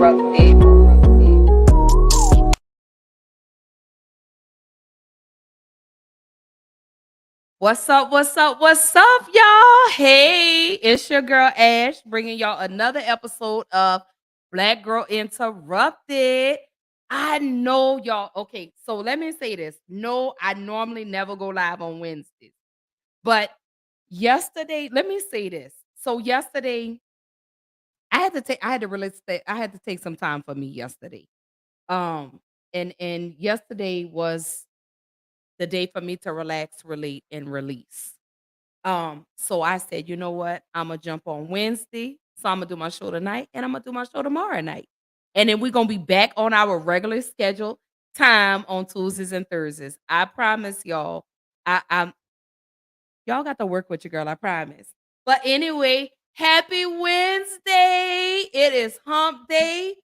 What's up? What's up? What's up, y'all? Hey, it's your girl Ash bringing y'all another episode of Black Girl Interrupted. I know y'all. Okay, so let me say this. No, I normally never go live on Wednesdays, but yesterday, let me say this. So yesterday, I had to take some time for me yesterday. Um, and yesterday was the day for me to relax, relate, and release. So I said, you know what? I'm gonna jump on Wednesday. So I'm gonna do my show tonight and I'm gonna do my show tomorrow night. And then we're gonna be back on our regular scheduled time on Tuesdays and Thursdays. I promise y'all. I'm y'all got to work with your girl, I promise. But anyway, happy Wednesday. It is hump day.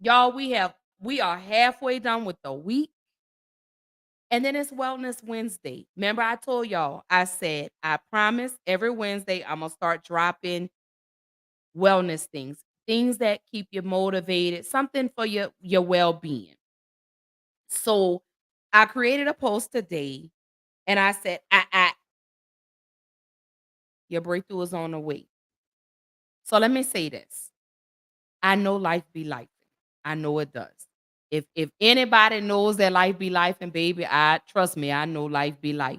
Y'all, we are halfway done with the week. And then it's Wellness Wednesday. Remember, I told y'all, I said, I promise every Wednesday I'm going to start dropping wellness things, things that keep you motivated, something for your well being. So I created a post today and I said, your breakthrough is on the way. So let me say this. I know life be life. I know it does. If anybody knows that life be life and baby, I trust me, I know life be life.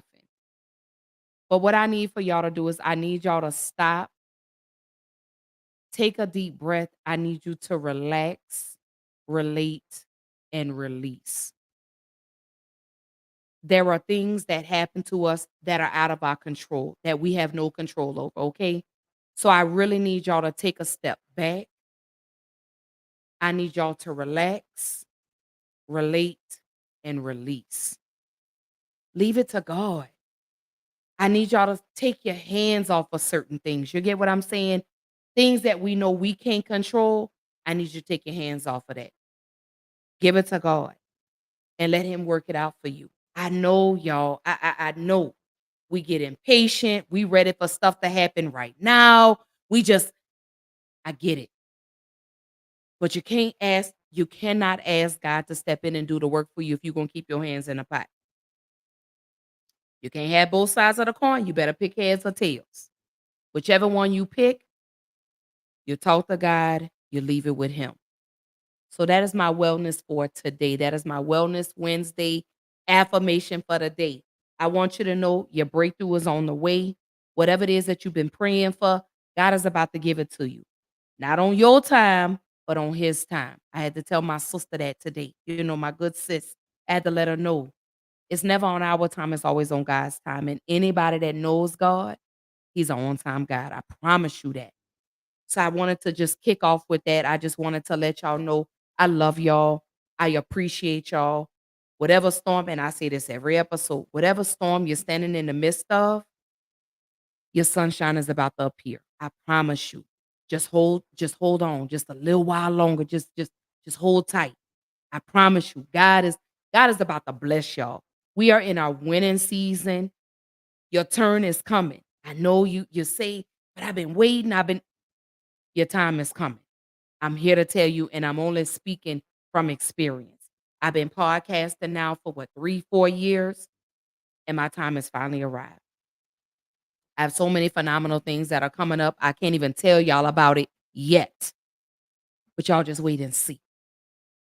But what I need for y'all to do is I need y'all to stop, take a deep breath. I need you to relax, relate, and release. There are things that happen to us that are out of our control, that we have no control over, okay? So I really need y'all to take a step back. I need y'all to relax, relate, and release. Leave it to God. I need y'all to take your hands off of certain things. You get what I'm saying? Things that we know we can't control, I need you to take your hands off of that. Give it to God and let him work it out for you. I know y'all, I know we get impatient. We ready for stuff to happen right now. I get it. But you cannot ask God to step in and do the work for you if you're going to keep your hands in the pot. You can't have both sides of the coin. You better pick heads or tails. Whichever one you pick, you talk to God, you leave it with him. So that is my wellness for today. That is my Wellness Wednesday affirmation for the day. I want you to know your breakthrough is on the way. Whatever it is that you've been praying for, God is about to give it to you. Not on your time, but on his time. I had to tell my sister that today. You know, my good sis. I had to let her know. It's never on our time, it's always on God's time. And anybody that knows God, he's an on-time God. I promise you that. So I wanted to just kick off with that. I just wanted to let y'all know I love y'all. I appreciate y'all. Whatever storm, and I say this every episode, whatever storm you're standing in the midst of, your sunshine is about to appear. I promise you. Just hold on just a little while longer. Just hold tight. I promise you. God is about to bless y'all. We are in our winning season. Your turn is coming. I know you say, but I've been waiting. Your time is coming. I'm here to tell you, and I'm only speaking from experience. I've been podcasting now for what, 3, 4 years, and my time has finally arrived. I have so many phenomenal things that are coming up. I can't even tell y'all about it yet, but y'all just wait and see.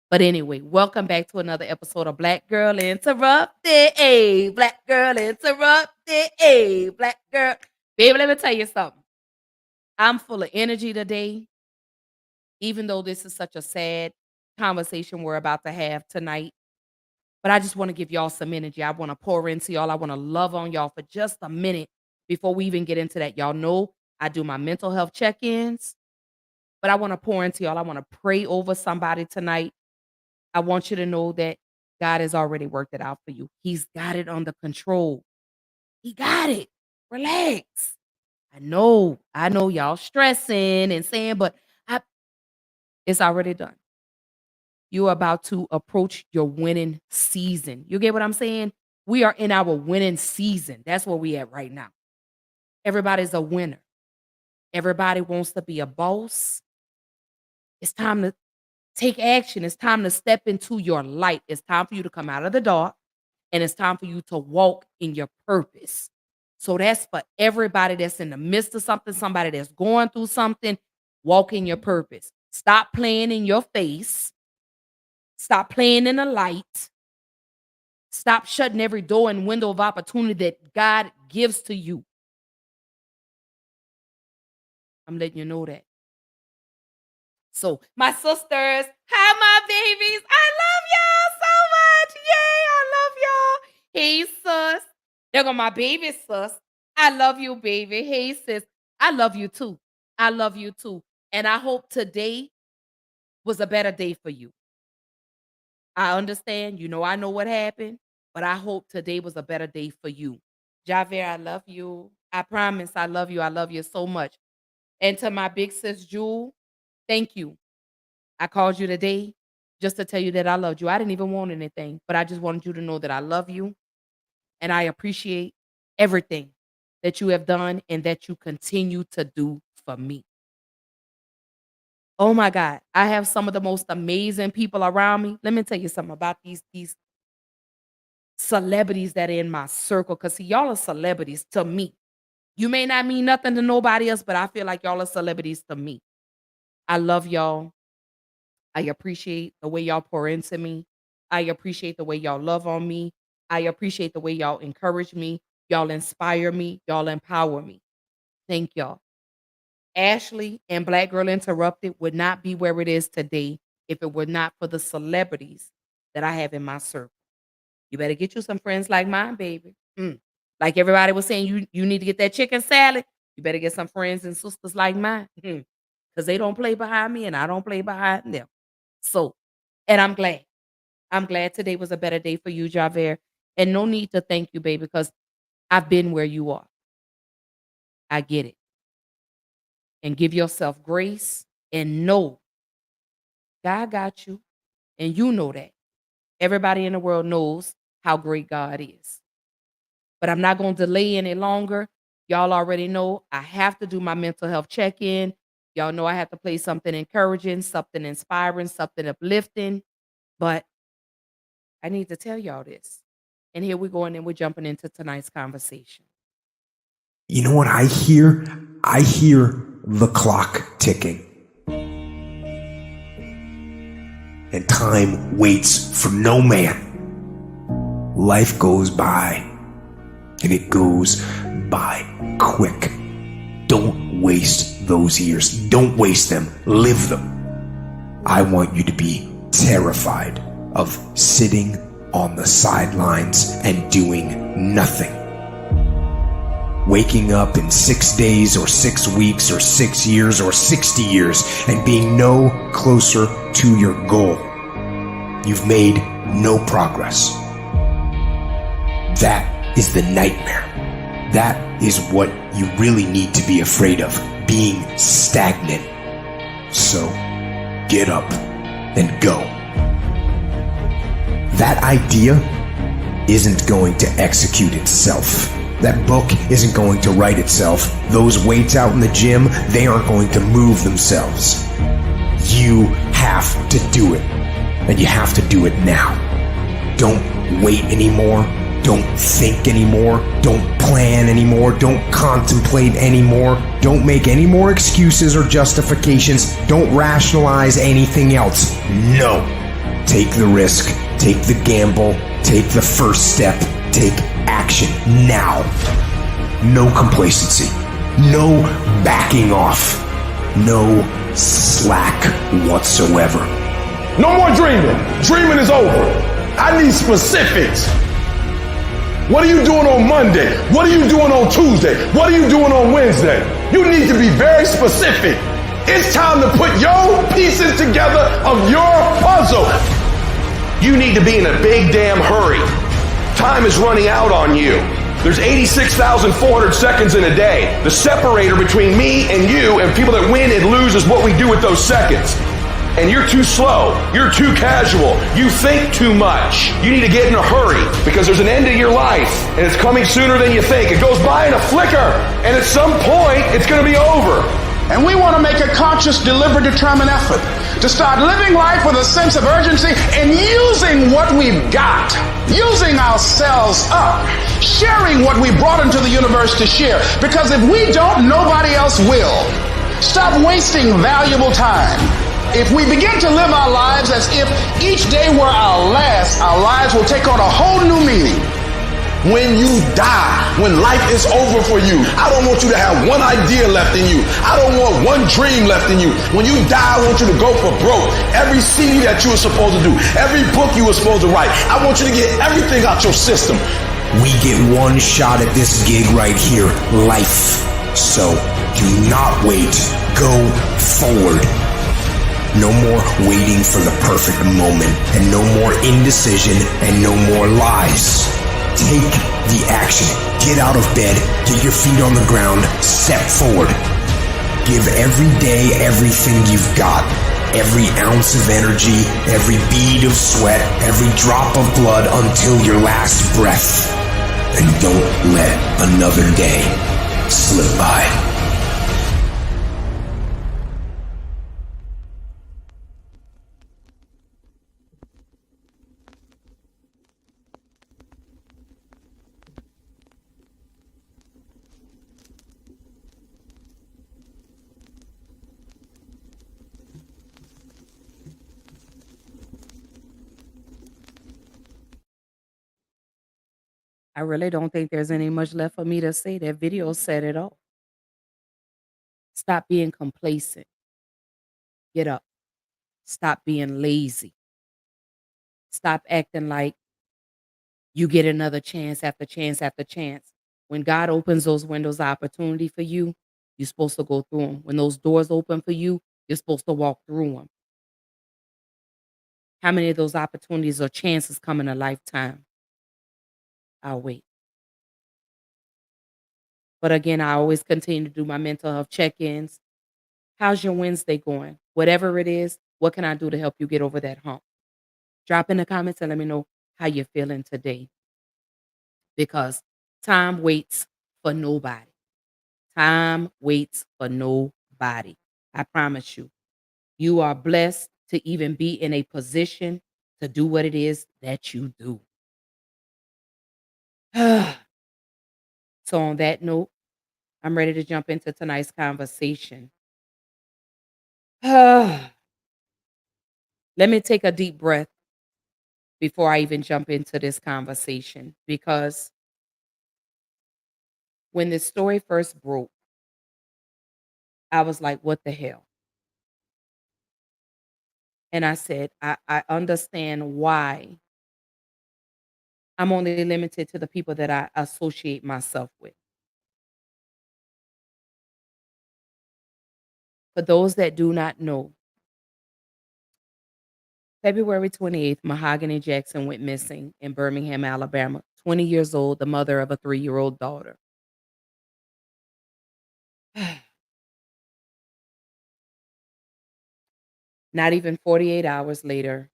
But anyway, welcome back to another episode of Black Girl Interrupted. Hey, Black Girl Interrupted. Hey, Black Girl. Baby, let me tell you something. I'm full of energy today, even though this is such a sad conversation we're about to have tonight. But I just want to give y'all some energy. I want to pour into y'all. I want to love on y'all for just a minute before we even get into that. Y'all know I do my mental health check-ins, but I want to pour into y'all. I want to pray over somebody tonight. I want you to know that God has already worked it out for you. He's got it under control. He got it. Relax. I know y'all stressing and saying, but it's already done. You're about to approach your winning season. You get what I'm saying? We are in our winning season. That's where we at right now. Everybody's a winner. Everybody wants to be a boss. It's time Take action. It's time to step into your light. It's time for you to come out of the dark, and it's time for you to walk in your purpose. So that's for everybody that's in the midst of something, somebody that's going through something. Walk in your purpose. Stop playing in your face. Stop playing in the light. Stop shutting every door and window of opportunity that God gives to you. I'm letting you know that. So, my sisters, hi, my babies. I love y'all so much. Yay, I love y'all. Hey, sis. There go my baby, sis. I love you, baby. Hey, sis. I love you too. I love you too. And I hope today was a better day for you. I understand. You know, I know what happened, but I hope today was a better day for you. Javier, I love you. I promise I love you. I love you so much. And to my big sis, Jewel, thank you. I called you today just to tell you that I loved you. I didn't even want anything, but I just wanted you to know that I love you and I appreciate everything that you have done and that you continue to do for me. Oh my God, I have some of the most amazing people around me. Let me tell you something about these celebrities that are in my circle. Cause see, y'all are celebrities to me. You may not mean nothing to nobody else, but I feel like y'all are celebrities to me. I love y'all. I appreciate the way y'all pour into me. I appreciate the way y'all love on me. I appreciate the way y'all encourage me. Y'all inspire me. Y'all empower me. Thank y'all. Ashley and Black Girl Interrupted would not be where it is today if it were not for the celebrities that I have in my circle. You better get you some friends like mine, baby. Like everybody was saying, you need to get that chicken salad. You better get some friends and sisters like mine. Because they don't play behind me and I don't play behind them. So, and I'm glad. I'm glad today was a better day for you, Javier. And no need to thank you, baby, because I've been where you are. I get it. And give yourself grace and know God got you. And you know that. Everybody in the world knows how great God is. But I'm not going to delay any longer. Y'all already know I have to do my mental health check-in. Y'all know I have to play something encouraging, something inspiring, something uplifting. But I need to tell y'all this. And here we're going and we're jumping into tonight's conversation. You know what I hear? I hear the clock ticking. And time waits for no man. Life goes by, and it goes by quick. Don't waste those years. Don't waste them. Live them. I want you to be terrified of sitting on the sidelines and doing nothing. Waking up in 6 days or 6 weeks or 6 years or 60 years and being no closer to your goal. You've made no progress. That is the nightmare. That is what you really need to be afraid of, being stagnant. So, get up and go. That idea isn't going to execute itself. That book isn't going to write itself. Those weights out in the gym, they aren't going to move themselves. You have to do it. And you have to do it now. Don't wait anymore. Don't think anymore. Don't plan anymore. Don't contemplate anymore. Don't make any more excuses or justifications. Don't rationalize anything else. No. Take the risk. Take the gamble. Take the first step. Take action now. No complacency. No backing off. No slack whatsoever. No more dreaming. Dreaming is over. I need specifics. What are you doing on Monday? What are you doing on Tuesday? What are you doing on Wednesday? You need to be very specific. It's time to put your pieces together of your puzzle. You need to be in a big damn hurry. Time is running out on you. There's 86,400 seconds in a day. The separator between me and you and people that win and lose is what we do with those seconds. And you're too slow. You're too casual. You think too much. You need to get in a hurry because there's an end to your life and it's coming sooner than you think. It goes by in a flicker and at some point it's going to be over. And we want to make a conscious, deliberate, determined effort to start living life with a sense of urgency and using what we've got, using ourselves up, sharing what we brought into the universe to share. Because if we don't, nobody else will. Stop wasting valuable time. If we begin to live our lives as if each day were our last, our lives will take on a whole new meaning. When you die, when life is over for you, I don't want you to have one idea left in you. I don't want one dream left in you. When you die, I want you to go for broke. Every CD that you were supposed to do, every book you were supposed to write, I want you to get everything out your system. We get one shot at this gig right here, life. So do not wait. Go forward. No more waiting for the perfect moment, and no more indecision, and no more lies. Take the action. Get out of bed. Get your feet on the ground. Step forward. Give every day everything you've got. Every ounce of energy, every bead of sweat, every drop of blood until your last breath. And don't let another day slip by. I really don't think there's any much left for me to say. That video said it all. Stop being complacent. Get up. Stop being lazy. Stop acting like you get another chance after chance after chance. When God opens those windows of opportunity for you, you're supposed to go through them. When those doors open for you, you're supposed to walk through them. How many of those opportunities or chances come in a lifetime? I'll wait. But again, I always continue to do my mental health check-ins. How's your Wednesday going? Whatever it is, what can I do to help you get over that hump? Drop in the comments and let me know how you're feeling today. Because time waits for nobody. Time waits for nobody. I promise you. You are blessed to even be in a position to do what it is that you do. So on that note, I'm ready to jump into tonight's conversation. Let me take a deep breath before I even jump into this conversation, because when this story first broke, I was like, what the hell? And I said, I understand why I'm only limited to the people that I associate myself with. For those that do not know, February 28th, Mahogany Jackson went missing in Birmingham, Alabama, 20 years old, the mother of a 3-year-old daughter. Not even 48 hours later,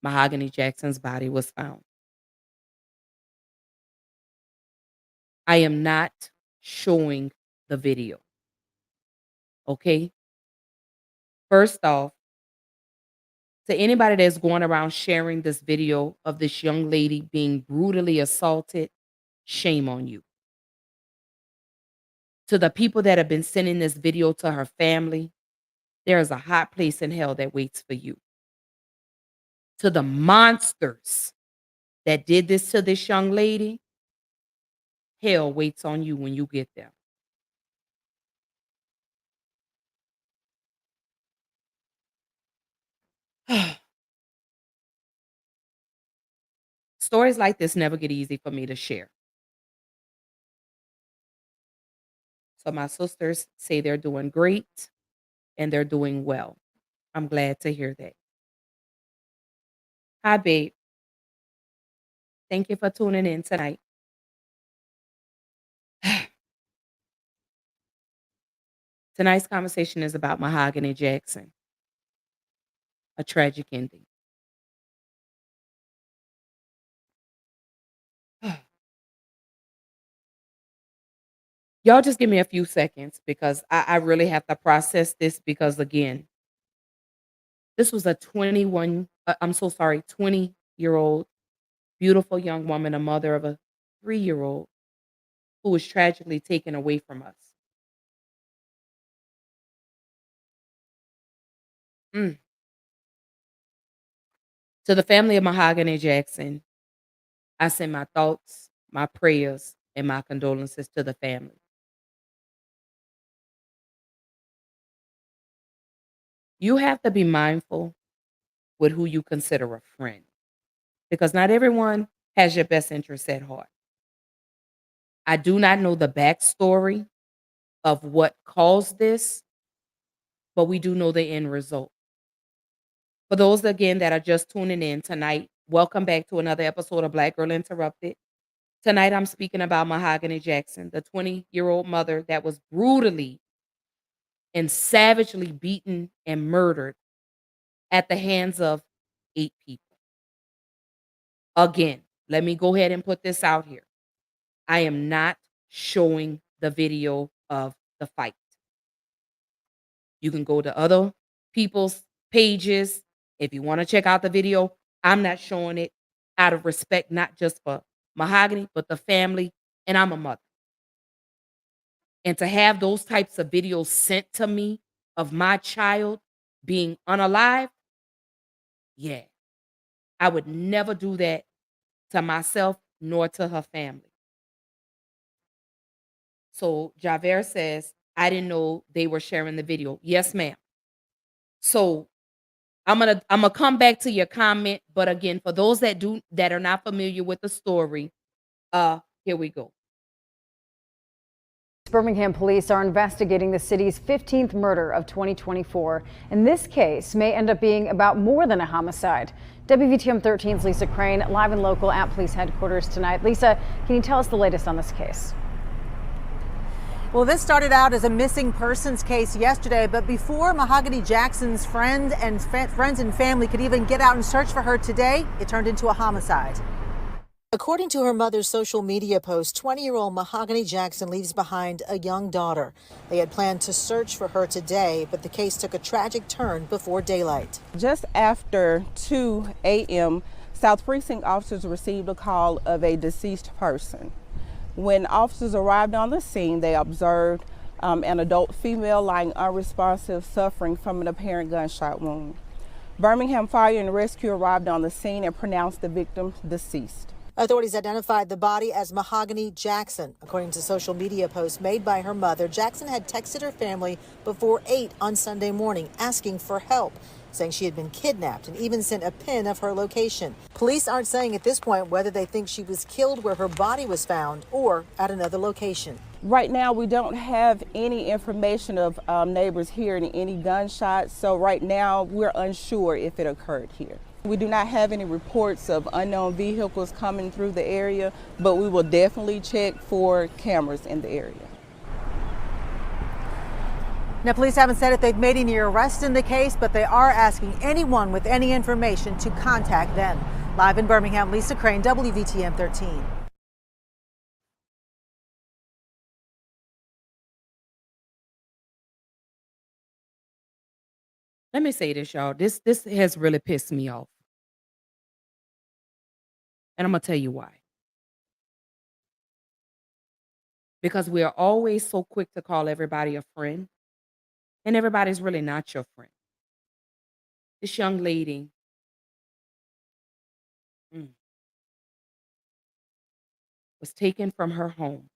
Mahogany Jackson's body was found. I am not showing the video. Okay? First off, to anybody that's going around sharing this video of this young lady being brutally assaulted, shame on you. To the people that have been sending this video to her family, there is a hot place in hell that waits for you. To the monsters that did this to this young lady, hell waits on you when you get there. Stories like this never get easy for me to share. So my sisters say they're doing great and they're doing well. I'm glad to hear that. Hi, babe. Thank you for tuning in tonight. Tonight's conversation is about Mahogany Jackson, a tragic ending. Y'all just give me a few seconds because I really have to process this because, again, this was a 20-year-old beautiful young woman, a mother of a 3-year-old who was tragically taken away from us. Mm. To the family of Mahogany Jackson, I send my thoughts, my prayers, and my condolences to the family. You have to be mindful with who you consider a friend because not everyone has your best interests at heart. I do not know the backstory of what caused this, but we do know the end result. For those, again, that are just tuning in tonight, welcome back to another episode of Black Girl Interrupted. Tonight, I'm speaking about Mahogany Jackson, the 20-year-old mother that was brutally and savagely beaten and murdered at the hands of 8 people. Again, let me go ahead and put this out here. I am not showing the video of the fight. You can go to other people's pages if you want to check out the video. I'm not showing it out of respect, not just for Mahogany, but the family. And I'm a mother. And to have those types of videos sent to me of my child being unalive, yeah, I would never do that to myself nor to her family. So Javert says, I didn't know they were sharing the video. Yes, ma'am. So I'm gonna come back to your comment, but again, for those that are not familiar with the story, here we go. Birmingham police are investigating the city's 15th murder of 2024, and this case may end up being about more than a homicide. WVTM 13's Lisa Crane live and local at police headquarters tonight. Lisa, can you tell us the latest on this case? Well, this started out as a missing persons case yesterday, but before Mahogany Jackson's friends and family could even get out and search for her today, it turned into a homicide. According to her mother's social media post, 20-year-old Mahogany Jackson leaves behind a young daughter. They had planned to search for her today, but the case took a tragic turn before daylight. Just after 2 a.m., South Precinct officers received a call of a deceased person. When officers arrived on the scene, they observed an adult female lying unresponsive, suffering from an apparent gunshot wound. Birmingham Fire and Rescue arrived on the scene and pronounced the victim deceased. Authorities identified the body as Mahogany Jackson. According to social media posts made by her mother, Jackson had texted her family before 8 on Sunday morning asking for help, saying she had been kidnapped and even sent a pin of her location. Police aren't saying at this point whether they think she was killed where her body was found or at another location. Right now, we don't have any information of neighbors hearing any gunshots, so right now we're unsure if it occurred here. We do not have any reports of unknown vehicles coming through the area, but we will definitely check for cameras in the area. Now, police haven't said if they've made any arrests in the case, but they are asking anyone with any information to contact them. Live in Birmingham, Lisa Crane, WVTM 13. Let me say this, y'all. This has really pissed me off. And I'm gonna tell you why. Because we are always so quick to call everybody a friend, and everybody's really not your friend. This young lady mm, was taken from her home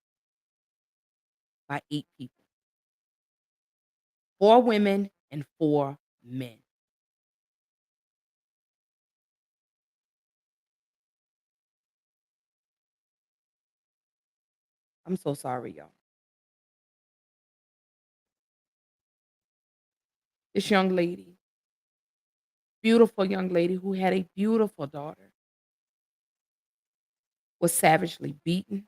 by 8 people. 4 women and 4 men. I'm so sorry, y'all. This young lady, beautiful young lady who had a beautiful daughter, was savagely beaten.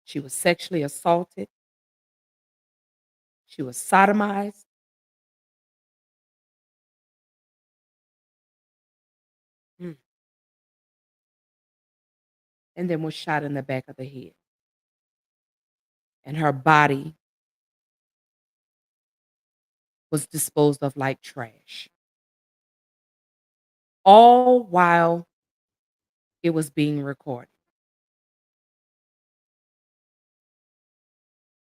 She was sexually assaulted. She was sodomized. Mm, and then was shot in the back of the head. and her body was disposed of like trash. All while it was being recorded.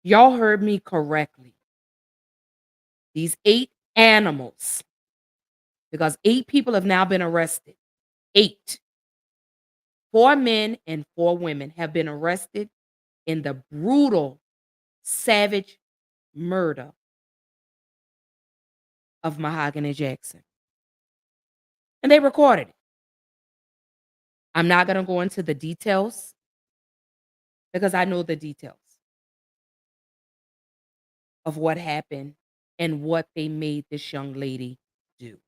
Y'all heard me correctly. These 8 animals, because 8 people have now been arrested. 8. 4 men and 4 women have been arrested in the brutal, savage murder of Mahogany Jackson. And they recorded it. I'm not going to go into the details because I know the details of what happened and what they made this young lady do.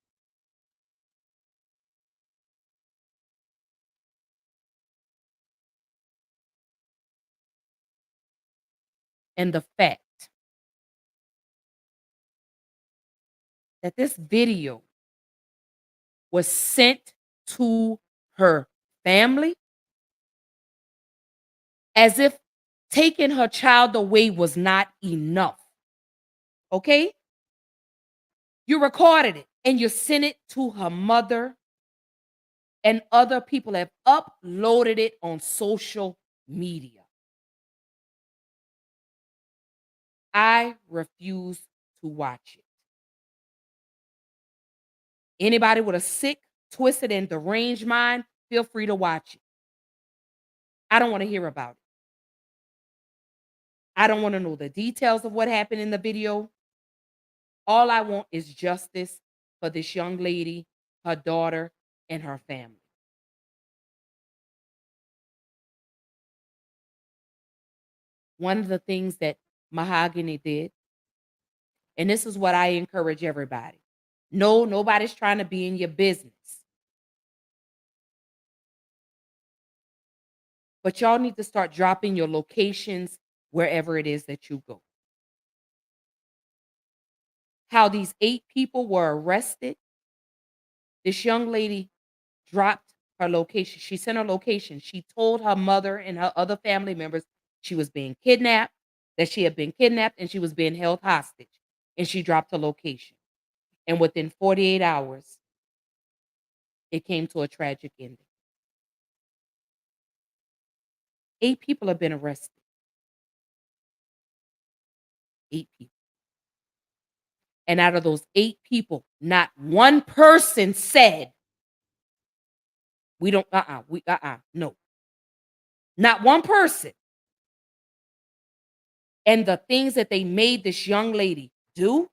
And the fact that this video was sent to her family as if taking her child away was not enough. Okay? You recorded it and you sent it to her mother, and other people have uploaded it on social media. I refuse to watch it. Anybody with a sick, twisted, and deranged mind, feel free to watch it. I don't want to hear about it. I don't want to know the details of what happened in the video. All I want is justice for this young lady, her daughter, and her family. One of the things that Mahogany did, and this is what I encourage everybody. No, nobody's trying to be in your business. But y'all need to start dropping your locations wherever it is that you go. How these 8 people were arrested. This young lady dropped her location. She sent her location. She told her mother and her other family members she was being kidnapped, that she had been kidnapped and she was being held hostage. And she dropped her location. And within 48 hours, it came to a tragic ending. 8 people have been arrested. 8 people. And out of those 8 people, not one person said, we don't, no. Not one person. And the things that they made this young lady do,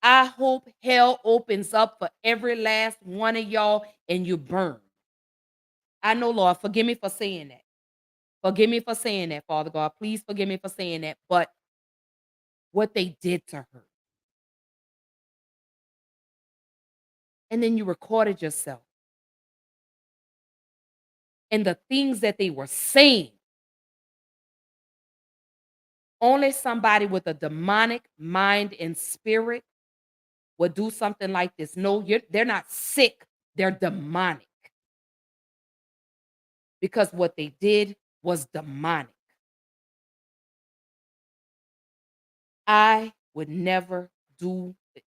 I hope hell opens up for every last one of y'all and you burn. I know, Lord, forgive me for saying that. Forgive me for saying that, Father God. Please forgive me for saying that. But what they did to her. And then you recorded yourself. And the things that they were saying. Only somebody with a demonic mind and spirit would do something like this. No, they're not sick. They're demonic. Because what they did was demonic. I would never do it.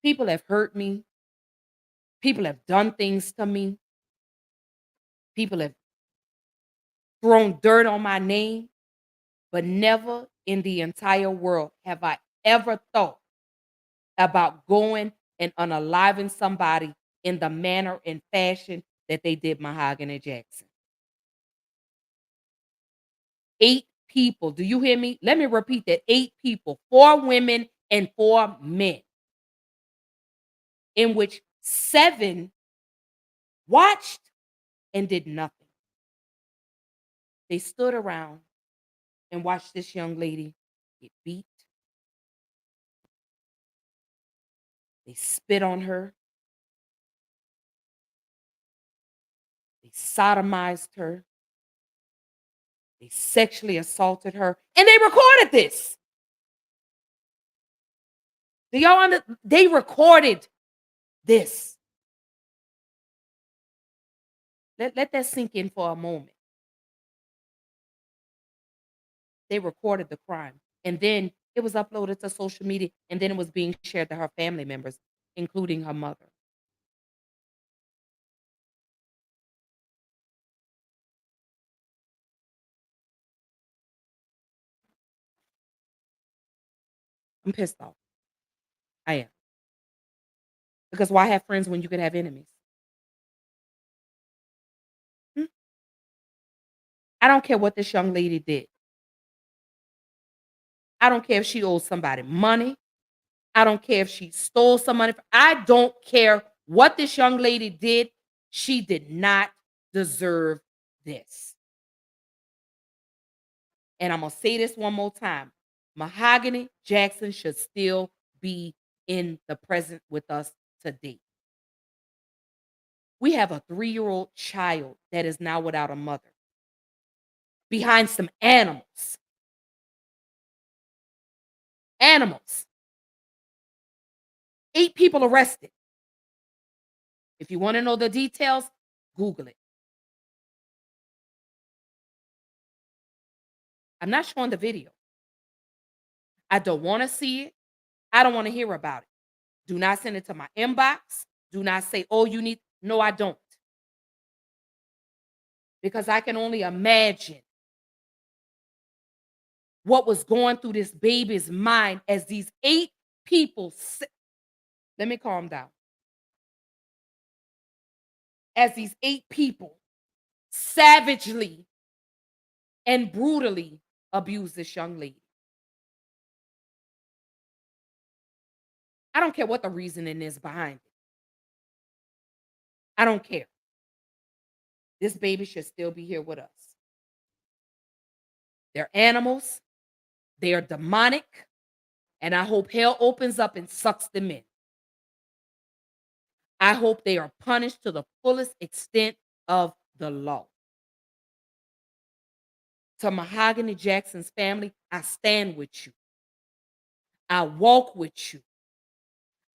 People have hurt me. People have done things to me. People have thrown dirt on my name. But never in the entire world have I ever thought about going and unaliving somebody in the manner and fashion that they did Mahogany Jackson. 8 people. Do you hear me? Let me repeat that. 8 people, 4 women and 4 men, in which 7 watched and did nothing. They stood around and watched this young lady get beat. They spit on her. They sodomized her. They sexually assaulted her. And they recorded this. Do y'all understand? They recorded this. Let that sink in for a moment. They recorded the crime, and then it was uploaded to social media, and then it was being shared to her family members, including her mother. I'm pissed off. I am. Because why have friends when you could have enemies? Hmm? I don't care what this young lady did. I don't care if she owes somebody money. I don't care if she stole some money. I don't care what this young lady did. She did not deserve this. And I'm going to say this one more time. Mahogany Jackson should still be in the present with us today. We have a 3-year-old child that is now without a mother behind some animals. Animals. 8 people arrested. If you want to know the details, Google it. I'm not showing the video. I don't want to see it. I don't want to hear about it. Do not send it to my inbox. Do not say, oh, you need. No, I don't. Because I can only imagine what was going through this baby's mind as these 8 people. Let me calm down. As these 8 people savagely and brutally abuse this young lady. I don't care what the reasoning is behind it. I don't care. This baby should still be here with us. They're animals. They are demonic. And I hope hell opens up and sucks them in. I hope they are punished to the fullest extent of the law. To Mahogany Jackson's family, I stand with you. I walk with you.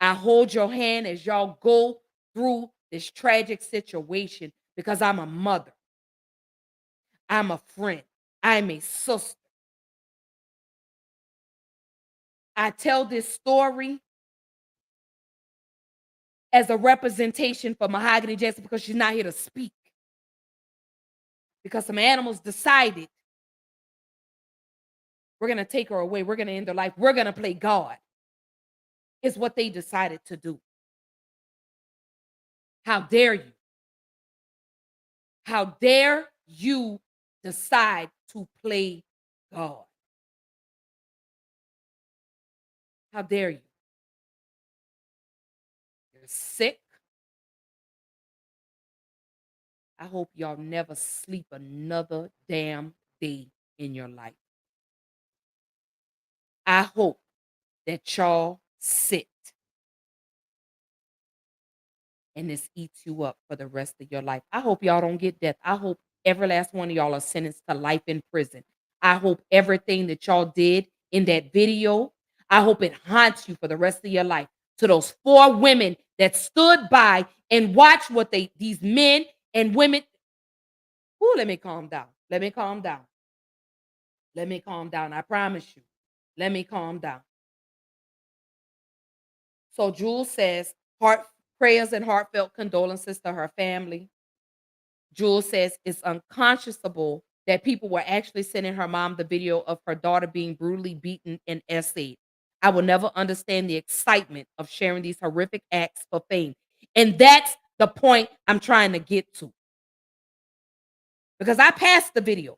I hold your hand as y'all go through this tragic situation because I'm a mother. I'm a friend. I'm a sister. I tell this story as a representation for Mahogany Jackson because she's not here to speak. Because some animals decided we're going to take her away. We're going to end her life. We're going to play God. Is what they decided to do. How dare you? How dare you decide to play God? How dare you? You're sick. I hope y'all never sleep another damn day in your life. I hope that y'all sit and this eats you up for the rest of your life. I hope y'all don't get death. I hope every last one of y'all are sentenced to life in prison. I hope everything that y'all did in that video, I hope it haunts you for the rest of your life. To those 4 women that stood by and watched what these men and women. Ooh, let me calm down. Let me calm down. Let me calm down. I promise you. Let me calm down. So Jules says, heart prayers and heartfelt condolences to her family. Jules says it's unconscionable that people were actually sending her mom the video of her daughter being brutally beaten and essayed. I will never understand the excitement of sharing these horrific acts for fame. And that's the point I'm trying to get to. Because I passed the video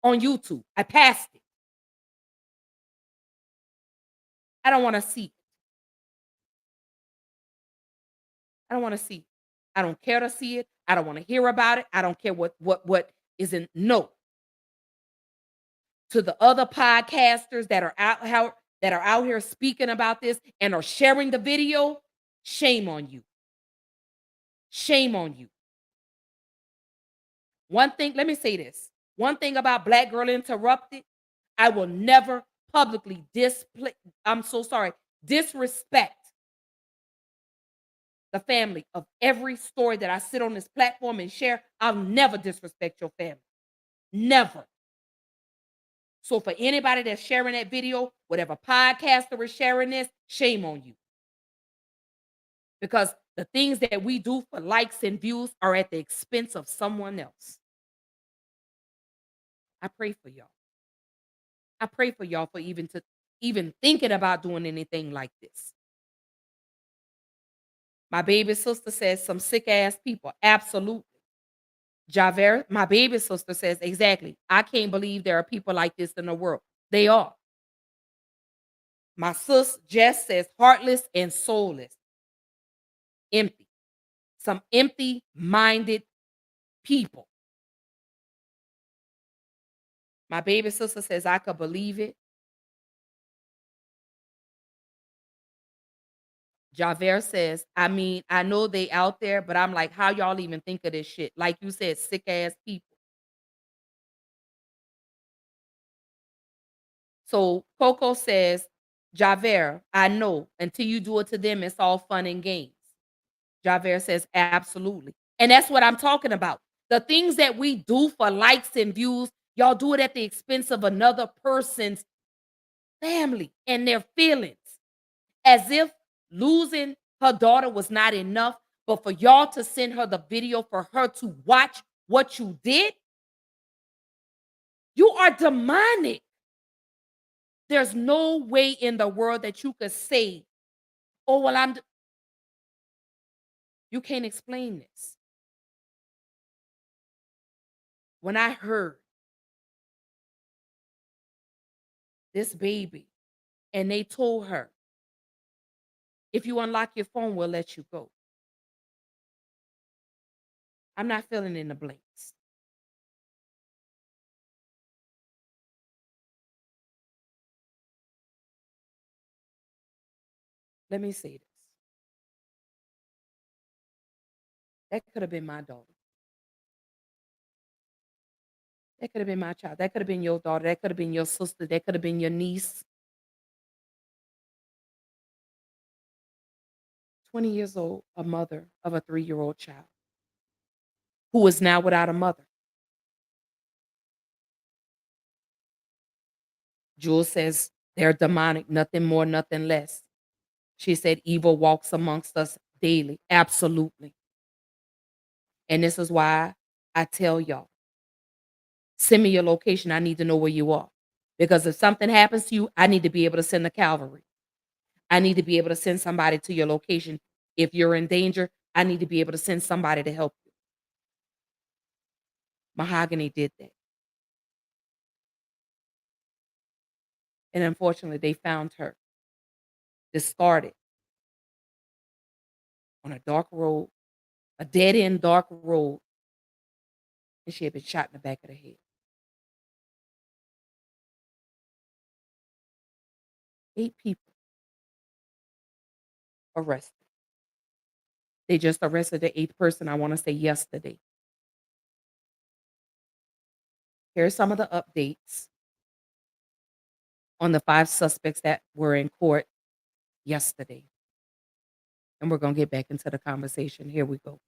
on YouTube. I passed it. I don't want to see it. I don't want to see it. I don't care to see it. I don't want to hear about it. I don't care what is in. No. To the other podcasters that are out here speaking about this and are sharing the video, shame on you. Shame on you. One thing, let me say this. One thing about Black Girl Interrupted, I will never publicly disrespect the family of every story that I sit on this platform and share. I'll never disrespect your family. Never. So for anybody that's sharing that video, whatever podcaster is sharing this, shame on you. Because the things that we do for likes and views are at the expense of someone else. I pray for y'all. I pray for y'all for even thinking about doing anything like this. My baby sister says some sick ass people. Absolutely. Javert, my baby sister says exactly. I can't believe there are people like this in the world. They are. My sis Jess says heartless and soulless. Empty. Some empty-minded people. My baby sister says I could believe it. Javert says, I mean, I know they out there, but I'm like, how y'all even think of this shit? Like you said, sick ass people. So Coco says, Javert, I know until you do it to them, it's all fun and games. Javert says, absolutely. And that's what I'm talking about. The things that we do for likes and views, y'all do it at the expense of another person's family and their feelings. As if losing her daughter was not enough, but for y'all to send her the video for her to watch what you did, you are demonic. There's no way in the world that you could say, oh, well, you can't explain this. When I heard this baby and they told her, if you unlock your phone, we'll let you go. I'm not filling in the blanks. Let me say this. That could have been my daughter. That could have been my child. That could have been your daughter. That could have been your sister. That could have been your niece. 20 years old, a mother of a 3-year-old child who is now without a mother. Jules says they're demonic, nothing more, nothing less. She said evil walks amongst us daily. Absolutely. And this is why I tell y'all, send me your location. I need to know where you are. Because if something happens to you, I need to be able to send the cavalry. I need to be able to send somebody to your location. If you're in danger, I need to be able to send somebody to help you. Mahogany did that. And unfortunately, they found her discarded on a dark road, a dead-end dark road, and she had been shot in the back of the head. 8 people arrested. They just arrested the 8th person, I want to say yesterday. Here's some of the updates on the 5 suspects that were in court yesterday. And we're going to get back into the conversation. Here we go.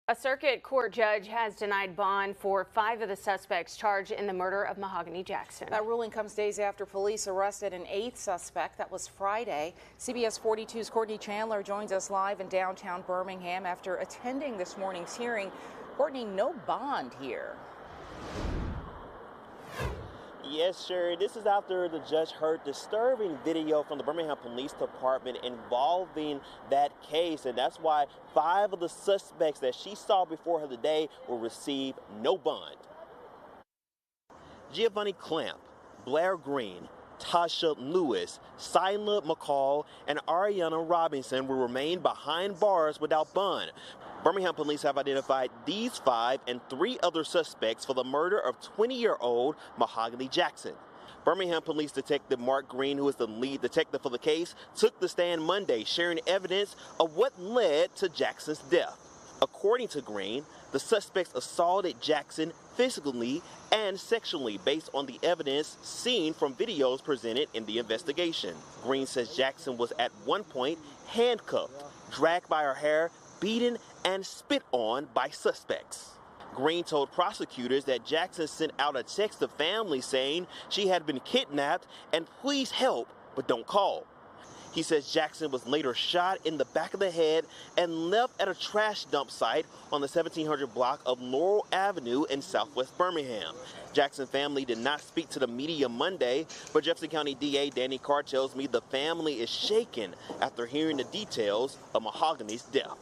A circuit court judge has denied bond for 5 of the suspects charged in the murder of Mahogany Jackson. That ruling comes days after police arrested an 8th suspect. That was Friday. CBS 42's Courtney Chandler joins us live in downtown Birmingham after attending this morning's hearing. Courtney, no bond here. Yes, Sherry. This is after the judge heard disturbing video from the Birmingham Police Department involving that case, and that's why 5 of the suspects that she saw before her today will receive no bond. Giovanni Clamp, Blair Green, Tasha Lewis, Sila McCall, and Ariana Robinson will remain behind bars without bond. Birmingham police have identified these 5 and 3 other suspects for the murder of 20-year-old Mahogany Jackson. Birmingham Police Detective Mark Green, who is the lead detective for the case, took the stand Monday, sharing evidence of what led to Jackson's death. According to Green, the suspects assaulted Jackson physically and sexually based on the evidence seen from videos presented in the investigation. Green says Jackson was at one point handcuffed, dragged by her hair, beaten, and spit on by suspects. Green told prosecutors that Jackson sent out a text to family saying she had been kidnapped and please help, but don't call. He says Jackson was later shot in the back of the head and left at a trash dump site on the 1700 block of Laurel Avenue in southwest Birmingham. Jackson family did not speak to the media Monday, but Jefferson County DA Danny Carr tells me the family is shaken after hearing the details of Mahogany's death.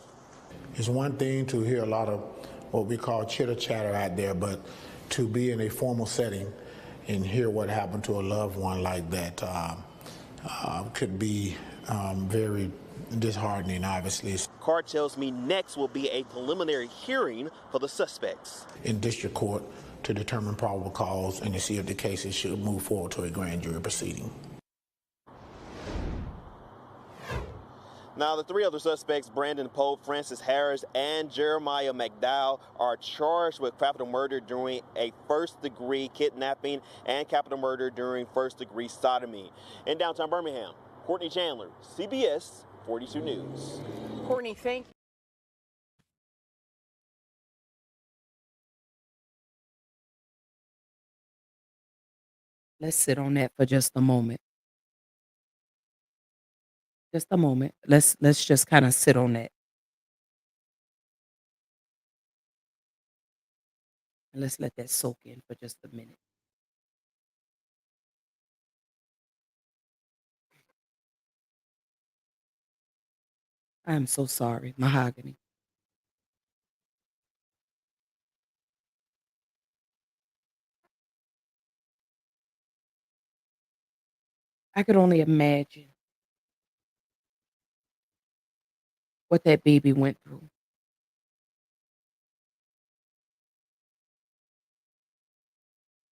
It's one thing to hear a lot of what we call chitter chatter out there, but to be in a formal setting and hear what happened to a loved one like that could be very disheartening, obviously. Carr tells me next will be a preliminary hearing for the suspects in district court to determine probable cause and to see if the cases should move forward to a grand jury proceeding. Now, the three other suspects, Brandon Pope, Francis Harris, and Jeremiah McDowell, are charged with capital murder during a first-degree kidnapping and capital murder during first-degree sodomy. In downtown Birmingham, Courtney Chandler, CBS 42 News. Courtney, thank you. Let's sit on that for just a moment. Just a moment. Let's just kind of sit on that. And let's let that soak in for just a minute. I'm so sorry, Mahogany. I could only imagine what that baby went through.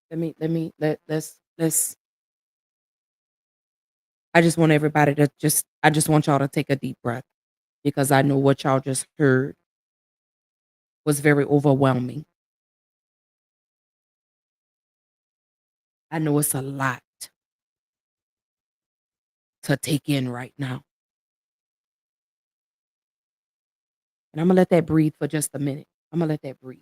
Let's I just want everybody to I just want y'all to take a deep breath because I know what y'all just heard was very overwhelming. I know it's a lot to take in right now. And I'm gonna let that breathe for just a minute. I'm gonna let that breathe.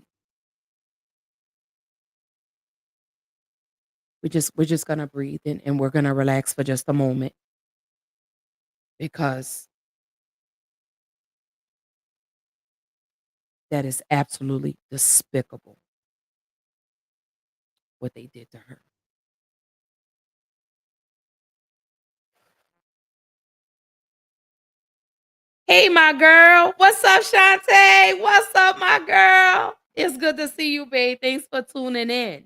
We're just gonna breathe and we're gonna relax for just a moment because that is absolutely despicable what they did to her. Hey, my girl. What's up, Shantae? What's up, my girl? It's good to see you, babe. Thanks for tuning in.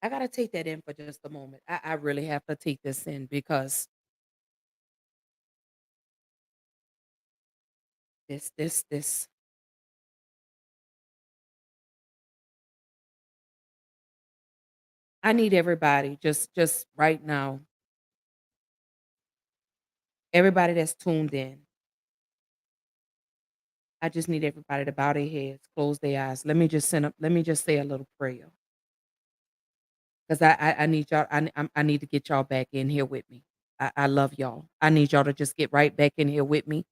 I gotta take that in for just a moment. I really have to take this in because this. I need everybody just right now. Everybody that's tuned in. I just need everybody to bow their heads, close their eyes. Let me just say a little prayer. Because I need y'all, I need to get y'all back in here with me. I love y'all. I need y'all to just get right back in here with me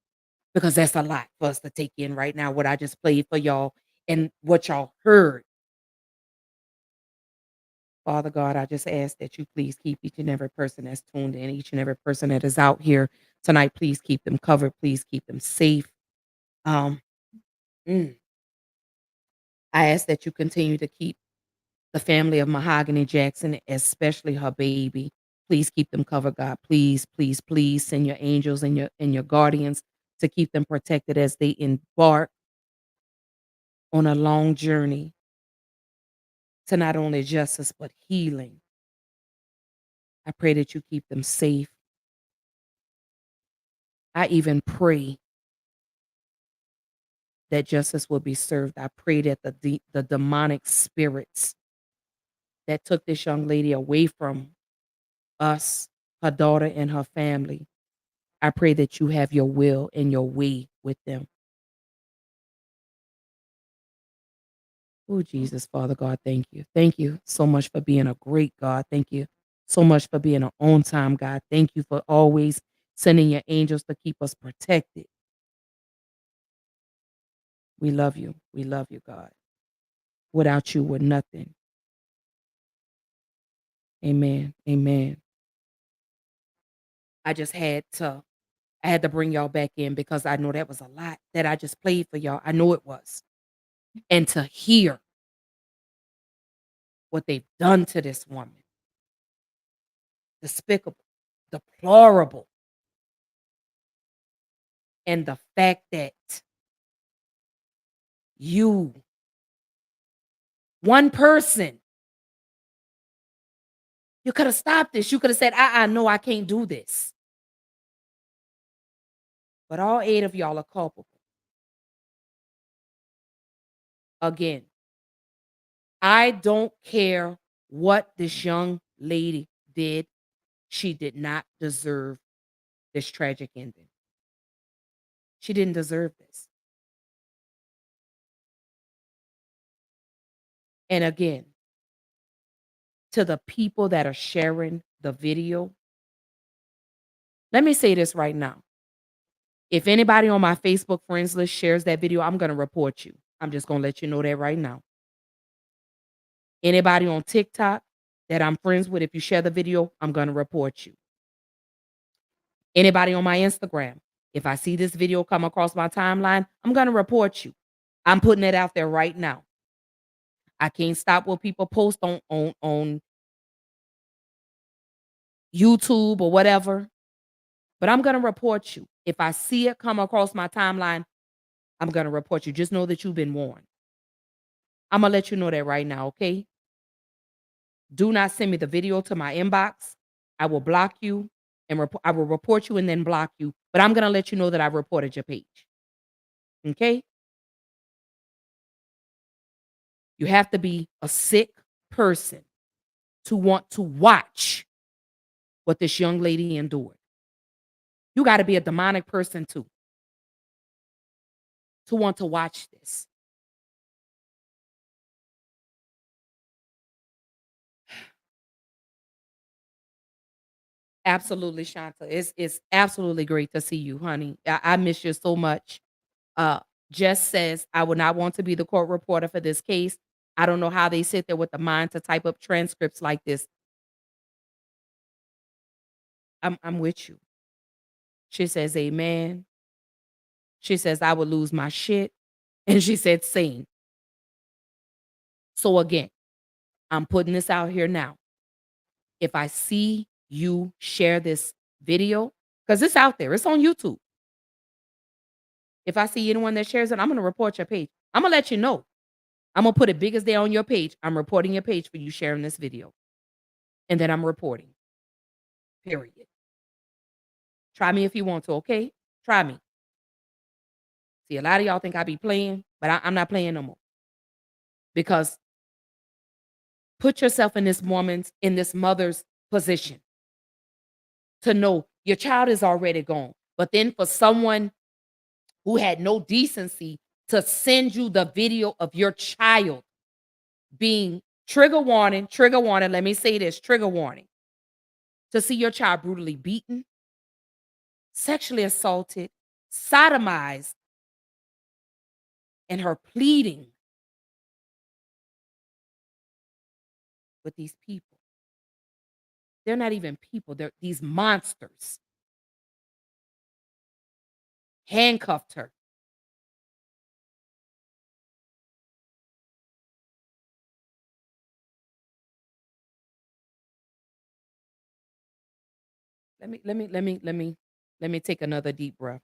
because that's a lot for us to take in right now. What I just played for y'all and what y'all heard. Father God, I just ask that you please keep each and every person that's tuned in, each and every person that is out here tonight. Please keep them covered. Please keep them safe. Um, mm. I ask that you continue to keep the family of Mahogany Jackson, especially her baby. Please keep them covered, God. Please, please, please send your angels and your guardians to keep them protected as they embark on a long journey to not only justice but healing. I pray that you keep them safe. I even pray that justice will be served. I pray that the demonic spirits that took this young lady away from us, her daughter and her family, I pray that you have your will and your way with them. Oh, Jesus, Father God, thank you. Thank you so much for being a great God. Thank you so much for being an on-time God. Thank you for always sending your angels to keep us protected. We love you. We love you, God. Without you, we're nothing. Amen. Amen. I had to bring y'all back in because I know that was a lot that I just played for y'all. I know it was. And to hear what they've done to this woman, despicable, deplorable. And the fact that you, one person, you could have stopped this. You could have said, no, I can't do this. But all 8 of y'all are culpable. Again, I don't care what this young lady did. She did not deserve this tragic ending. She didn't deserve this. And again, to the people that are sharing the video, let me say this right now. If anybody on my Facebook friends list shares that video, I'm going to report you. I'm just going to let you know that right now. Anybody on TikTok that I'm friends with, if you share the video, I'm going to report you. Anybody on my Instagram, if I see this video come across my timeline, I'm going to report you. I'm putting it out there right now. I can't stop what people post on YouTube or whatever, but I'm going to report you. If I see it come across my timeline, I'm going to report you. Just know that you've been warned. I'm going to let you know that right now, okay? Do not send me the video to my inbox. I will block you and I will report you and then block you. But I'm going to let you know that I reported your page. Okay? You have to be a sick person to want to watch what this young lady endured. You got to be a demonic person too to want to watch this. Absolutely, Shanta. It's absolutely great to see you, honey. I miss you so much. Uh, Jess says, I would not want to be the court reporter for this case. I don't know how they sit there with the mind to type up transcripts like this. I'm with you. She says, amen. She says, I would lose my shit. And she said, same. So again, I'm putting this out here now. If I see you share this video, because it's out there, it's on YouTube. If I see anyone that shares it, I'm going to report your page. I'm going to let you know. I'm going to put it big as day on your page. I'm reporting your page for you sharing this video. And then I'm reporting. Period. Try me if you want to, okay? Try me. See, a lot of y'all think I be playing, but I'm not playing no more. Because put yourself in this mother's position to know your child is already gone. But then for someone who had no decency to send you the video of your child being trigger warning, let me say this, trigger warning. To see your child brutally beaten, sexually assaulted, sodomized, and her pleading with these people. They're not even people, they're these monsters. Handcuffed her. Let me take another deep breath.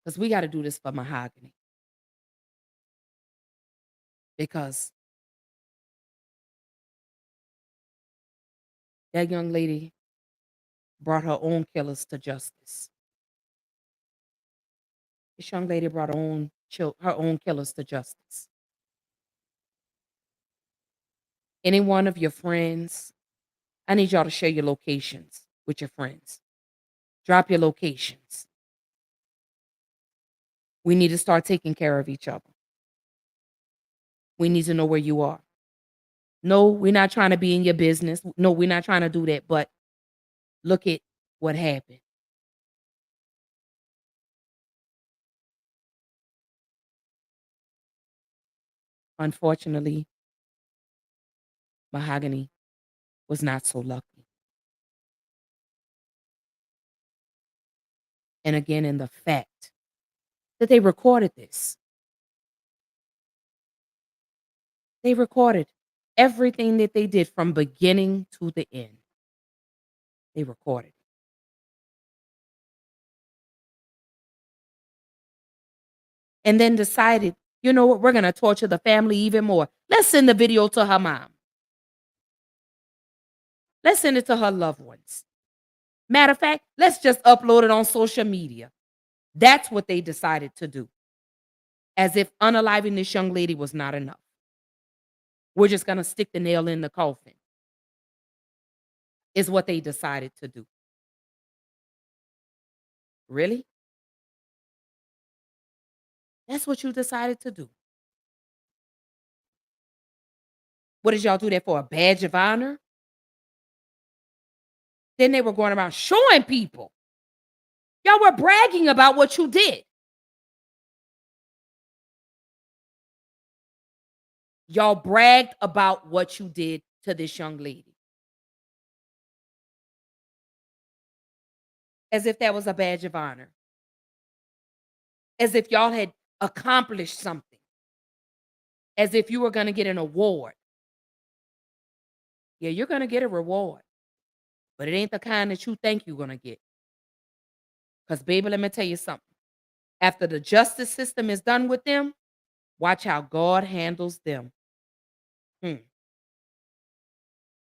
Because we got to do this for Mahogany. Because that young lady brought her own killers to justice. This young lady brought her own killers to justice. Any one of your friends, I need y'all to share your locations with your friends. Drop your locations. We need to start taking care of each other. We need to know where you are. No, we're not trying to be in your business. No, we're not trying to do that. But look at what happened. Unfortunately, Mahogany was not so lucky. And again, in the fact that they recorded this, they recorded everything that they did from beginning to the end. They recorded. And then decided, you know what, we're going to torture the family even more. Let's send the video to her mom. Let's send it to her loved ones. Matter of fact, let's just upload it on social media. That's what they decided to do. As if unaliving this young lady was not enough. We're just going to stick the nail in the coffin, is what they decided to do. Really? That's what you decided to do. What did y'all do that for? A badge of honor? Then they were going around showing people. Y'all were bragging about what you did. Y'all bragged about what you did to this young lady. As if that was a badge of honor. As if y'all had accomplished something. As if you were going to get an award. Yeah, you're going to get a reward. But it ain't the kind that you think you're going to get. Because, baby, let me tell you something. After the justice system is done with them, watch how God handles them.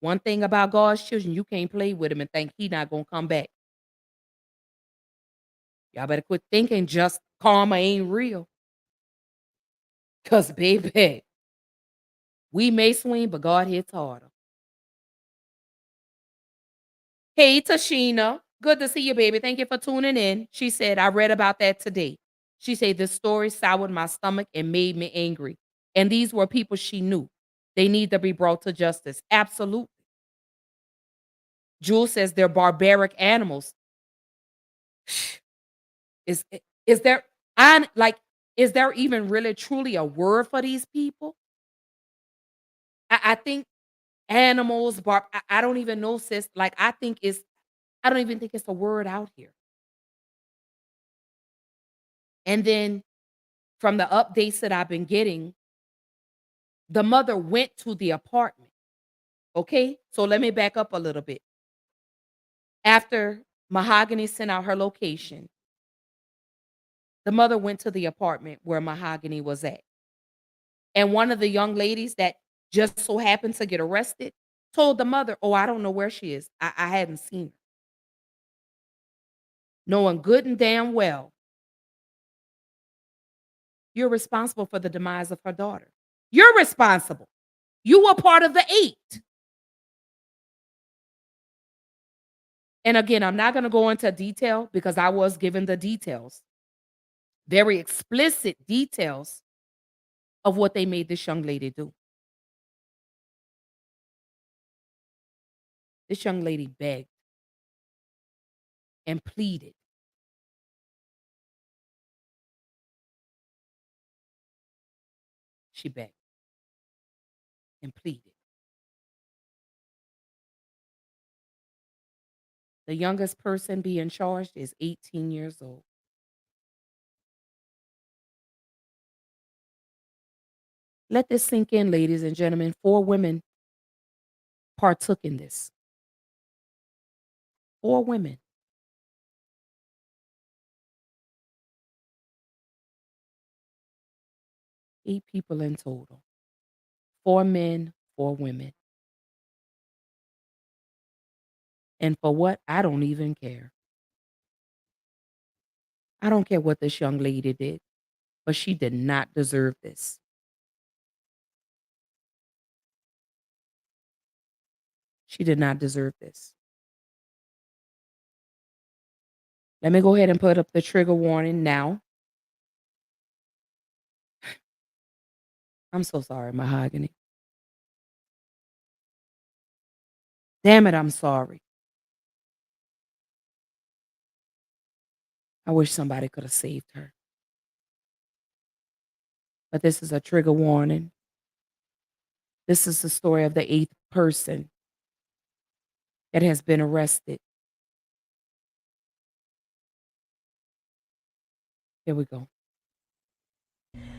One thing about God's children, you can't play with him and think he not going to come back. Y'all better quit thinking just karma ain't real. Because, baby, we may swing, but God hits harder. Hey, Tashina. Good to see you, baby. Thank you for tuning in. She said, I read about that today. She said, this story soured my stomach and made me angry. And these were people she knew. They need to be brought to justice. Absolutely. Jules says they're barbaric animals. Is there is there even really truly a word for these people? I think animals, I don't even know, sis. Like I don't even think it's a word out here. And then from the updates that I've been getting, the mother went to the apartment. Okay? So let me back up a little bit. After Mahogany sent out her location, the mother went to the apartment where Mahogany was at. And one of the young ladies that just so happened to get arrested told the mother, oh, I don't know where she is. I hadn't seen her. Knowing good and damn well you're responsible for the demise of her daughter. You're responsible. You were part of the 8. And again, I'm not going to go into detail because I was given the details. Very explicit details of what they made this young lady do. This young lady begged and pleaded. She begged and pleaded. The youngest person being charged is 18 years old. Let this sink in, ladies and gentlemen. 4 women partook in this. 4 women. 8 people in total. 4 men, 4 women. And for what? I don't even care. I don't care what this young lady did, but she did not deserve this. She did not deserve this. Let me go ahead and put up the trigger warning now. I'm so sorry, Mahogany. Damn it, I'm sorry. I wish somebody could have saved her. But this is a trigger warning. This is the story of the eighth person that has been arrested. Here we go.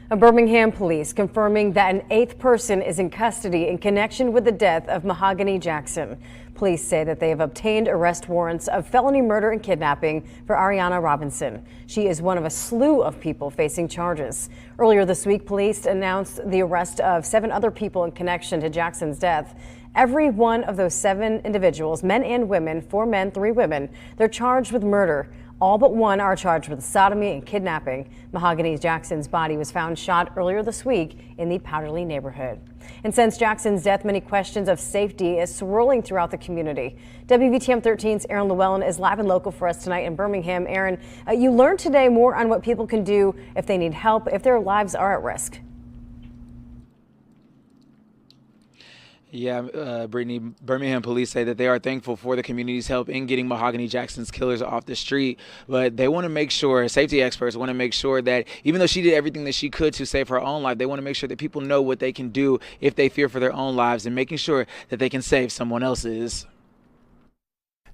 Birmingham police confirming that an eighth person is in custody in connection with the death of Mahogany Jackson. Police say that they have obtained arrest warrants of felony murder and kidnapping for Ariana Robinson. She is one of a slew of people facing charges. Earlier this week, police announced the arrest of 7 other people in connection to Jackson's death. Every one of those 7 individuals, men and women, 4 men, 3 women, they're charged with murder. All but one are charged with sodomy and kidnapping. Mahogany Jackson's body was found shot earlier this week in the Powderly neighborhood. And since Jackson's death, many questions of safety is swirling throughout the community. WVTM 13's Aaron Llewellyn is live and local for us tonight in Birmingham. Aaron, you learned today more on what people can do if they need help, if their lives are at risk. Yeah, Brittany, Birmingham police say that they are thankful for the community's help in getting Mahogany Jackson's killers off the street, but they want to make sure, safety experts want to make sure that even though she did everything that she could to save her own life, they want to make sure that people know what they can do if they fear for their own lives and making sure that they can save someone else's.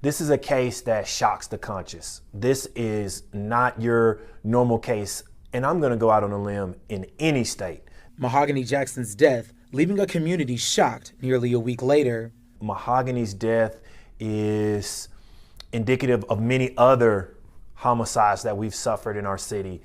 This is a case that shocks the conscious. This is not your normal case, and I'm going to go out on a limb in any state. Mahogany Jackson's death leaving a community shocked nearly a week later. Mahogany's death is indicative of many other homicides that we've suffered in our city.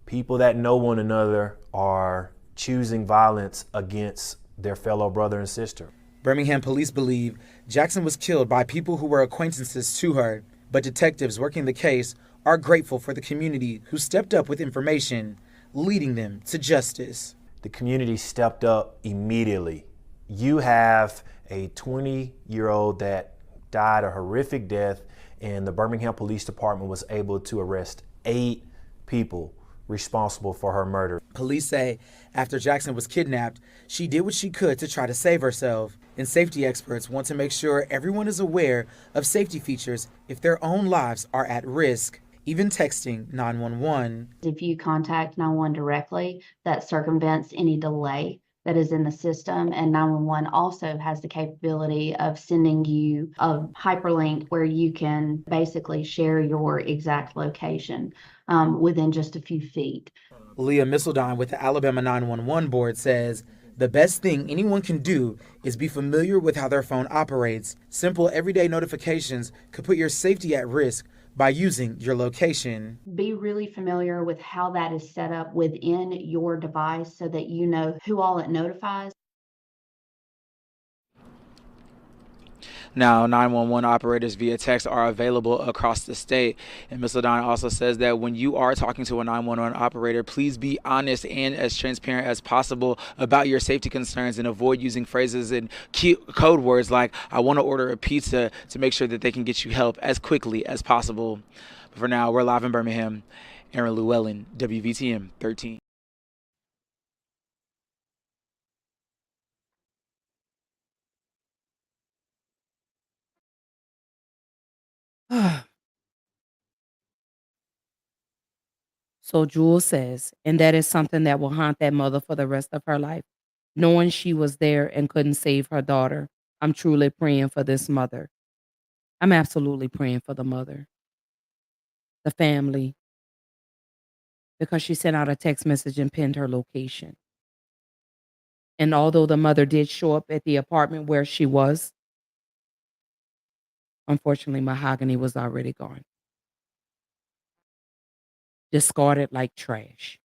People that know one another are choosing violence against their fellow brother and sister. Birmingham police believe Jackson was killed by people who were acquaintances to her, but detectives working the case are grateful for the community who stepped up with information, leading them to justice. The community stepped up immediately. You have a 20-year-old that died a horrific death, and the Birmingham Police Department was able to arrest 8 people responsible for her murder. Police say after Jackson was kidnapped, she did what she could to try to save herself. And safety experts want to make sure everyone is aware of safety features if their own lives are at risk. Even texting 911. If you contact 911 directly, that circumvents any delay that is in the system. And 911 also has the capability of sending you a hyperlink where you can basically share your exact location within just a few feet. Leah Missildine with the Alabama 911 board says the best thing anyone can do is be familiar with how their phone operates. Simple everyday notifications could put your safety at risk by using your location. Be really familiar with how that is set up within your device so that you know who all it notifies. Now, 911 operators via text are available across the state. And Ms. Ladon also says that when you are talking to a 911 operator, please be honest and as transparent as possible about your safety concerns and avoid using phrases and code words like, I want to order a pizza, to make sure that they can get you help as quickly as possible. But for now, we're live in Birmingham. Aaron Llewellyn, WVTM 13. So Jewel says, and that is something that will haunt that mother for the rest of her life, knowing she was there and couldn't save her daughter. I'm truly praying for this mother. I'm absolutely praying for the mother, the family, because she sent out a text message and pinned her location. And although the mother did show up at the apartment where she was, unfortunately, Mahogany was already gone. Discarded like trash.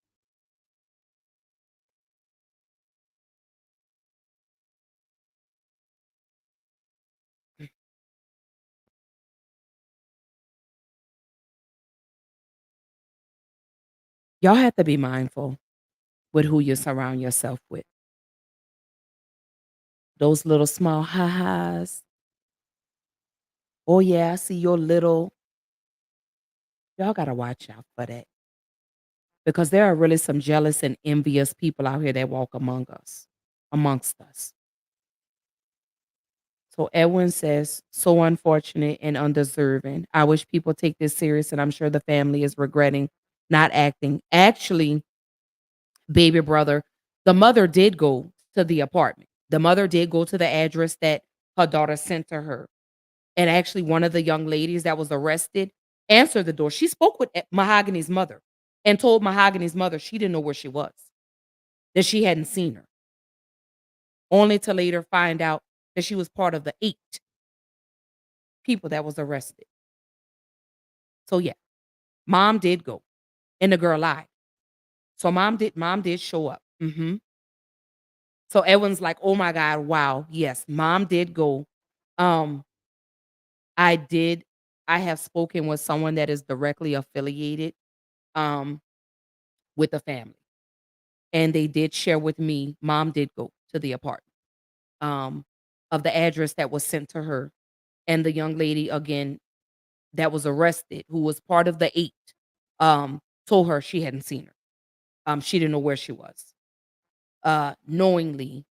Y'all have to be mindful with who you surround yourself with. Those little small ha-has. Oh yeah, I see your little. Y'all gotta watch out for that. because there are really some jealous and envious people out here that walk amongst us. So Edwin says, so unfortunate and undeserving. I wish people take this serious, and I'm sure the family is regretting not acting. Actually, baby brother, the mother did go to the apartment. The mother did go to the address that her daughter sent to her. And actually, one of the young ladies that was arrested answered the door. She spoke with Mahogany's mother and told Mahogany's mother she didn't know where she was, that she hadn't seen her, only to later find out that she was part of the 8 people that was arrested. So yeah, mom did go, and the girl lied. So mom did show up. So Edwin's like, "Oh my God, wow, yes, mom did go." Um, I did. I have spoken with someone that is directly affiliated um with the family, and they did share with me. Mom did go to the apartment um of the address that was sent to her, and the young lady again that was arrested, who was part of the 8, told her she hadn't seen her. She didn't know where she was, knowingly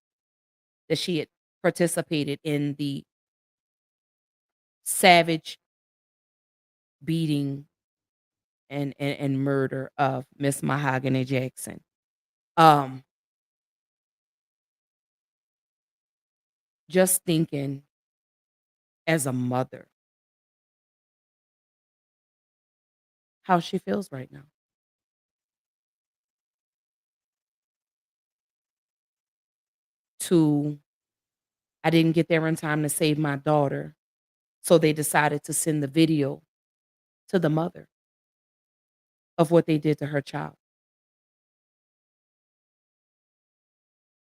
that she had participated in the savage beating and murder of Miss Mahogany Jackson. Um, just thinking as a mother, how she feels right now. To I didn't get there in time to save my daughter, so they decided to send the video to the mother of what they did to her child.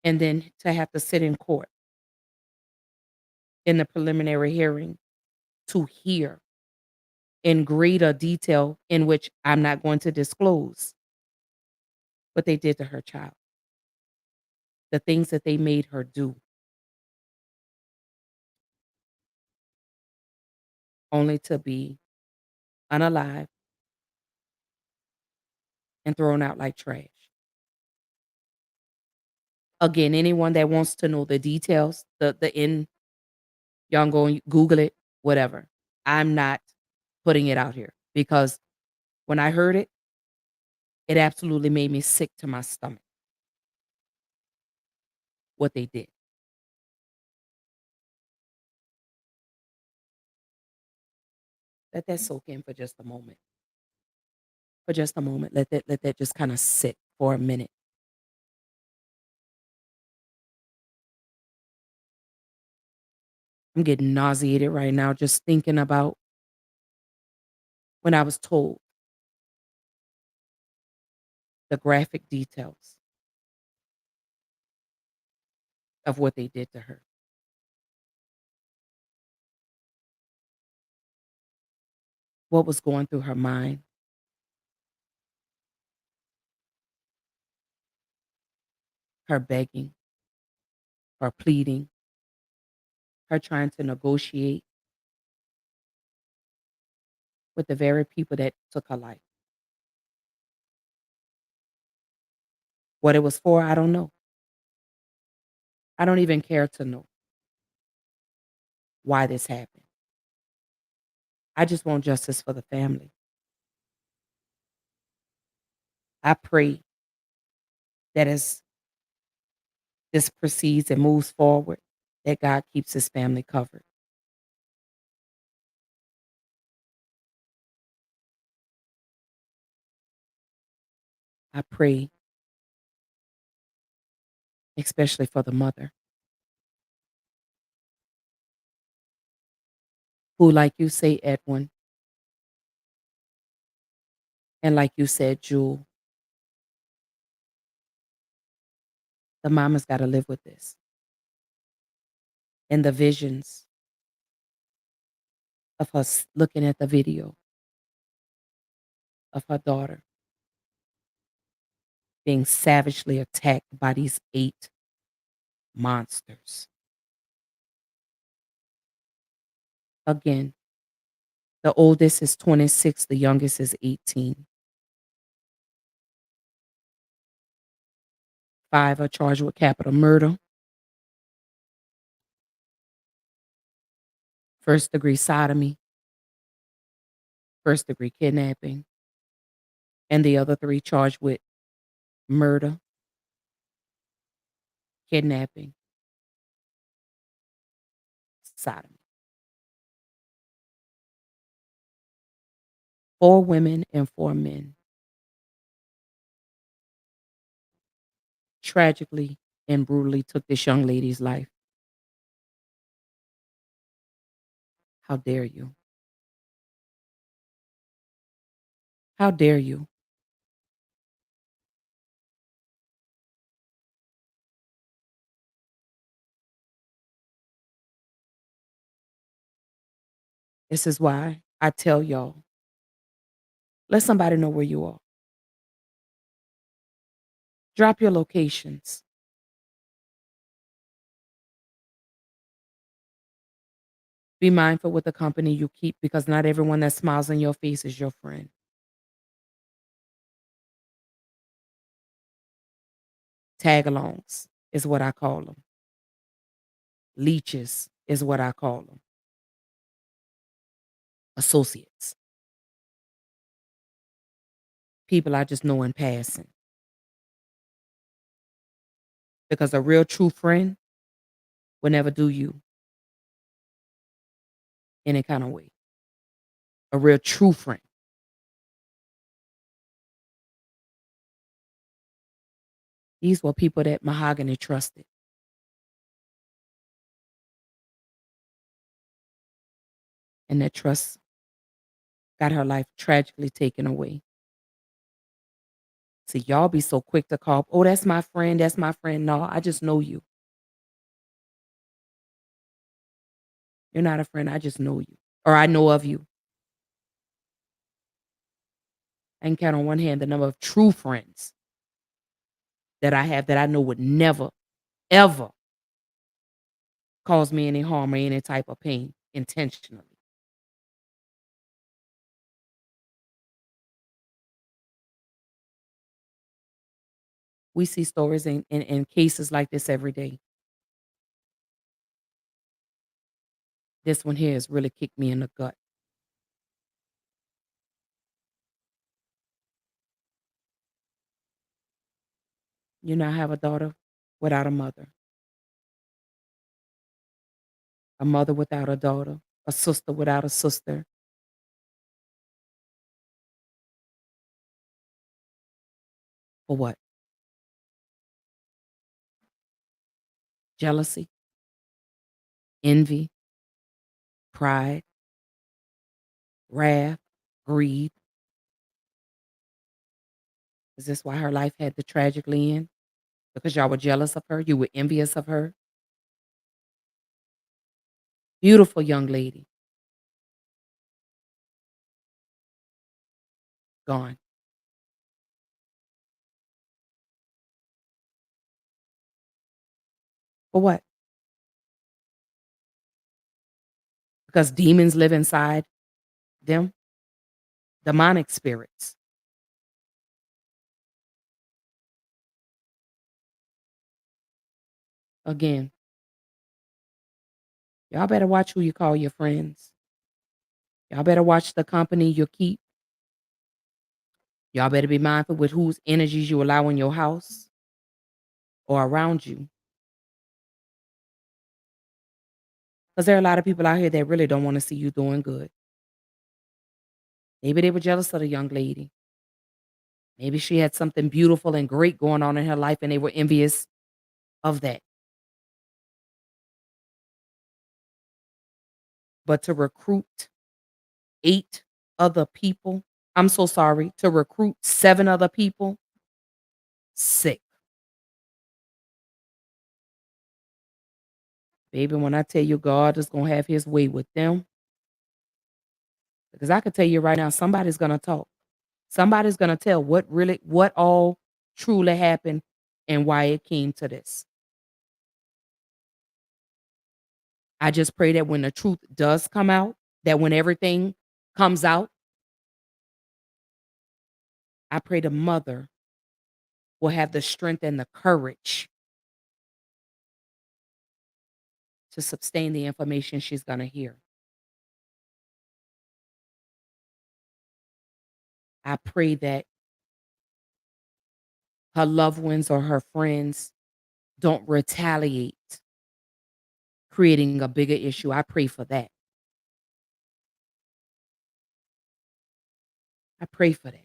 And then to have to sit in court in the preliminary hearing to hear in greater detail, in which I'm not going to disclose, what they did to her child, the things that they made her do, only to be unalive and thrown out like trash. Again, anyone that wants to know the details, the in y'all go and Google it, whatever. I'm not putting it out here because when I heard it, it absolutely made me sick to my stomach what they did. Let that soak in for just a moment. For just a moment. Let that just kind of sit for a minute. I'm getting nauseated right now just thinking about when I was told the graphic details of what they did to her. What was going through her mind. Her begging, her pleading, her trying to negotiate with the very people that took her life. What it was for, I don't know. I don't even care to know why this happened. I just want justice for the family. I pray that as this proceeds and moves forward, that God keeps his family covered. I pray, especially for the mother, who, like you say, Edwin, and like you said, Jewel, the mama's got to live with this. And the visions of her looking at the video of her daughter being savagely attacked by these 8 monsters. Again, the oldest is 26, the youngest is 18. 5 are charged with capital murder, first-degree sodomy, first-degree kidnapping, and the other 3 charged with murder, kidnapping, sodomy. 4 women and 4 men tragically and brutally took this young lady's life. How dare you? How dare you? This is why I tell y'all, let somebody know where you are. Drop your locations. Be mindful with the company you keep because not everyone that smiles in your face is your friend. Tag-alongs is what I call them. Leeches is what I call them. Associates. People I just know in passing. Because a real true friend will never do you any kind of way. A real true friend. These were people that Mahogany trusted. And that trust got her life tragically taken away. See, y'all be so quick to call, oh, that's my friend, that's my friend. No, I just know you. You're not a friend, I just know you. Or I know of you. I can count on one hand the number of true friends that I have that I know would never, ever cause me any harm or any type of pain intentionally. We see stories in cases like this every day. This one here has really kicked me in the gut. You now have a daughter without a mother without a daughter, a sister without a sister. For what? Jealousy, envy, pride, wrath, greed. Is this why her life had to tragically end? Because y'all were jealous of her? You were envious of her? Beautiful young lady. Gone. For what? Because demons live inside them? Demonic spirits. Again, y'all better watch who you call your friends. Y'all better watch the company you keep. Y'all better be mindful with whose energies you allow in your house or around you. Because there are a lot of people out here that really don't want to see you doing good. Maybe they were jealous of the young lady. Maybe she had something beautiful and great going on in her life and they were envious of that. But to recruit 8 other people, I'm so sorry, to recruit 7 other people, sick. Baby, when I tell you God is going to have his way with them, because I can tell you right now, somebody's going to talk. Somebody's going to tell what all truly happened and why it came to this. I just pray that when the truth does come out, that when everything comes out, I pray the mother will have the strength and the courage to sustain the information she's going to hear. I pray that her loved ones or her friends don't retaliate, creating a bigger issue. I pray for that. I pray for that.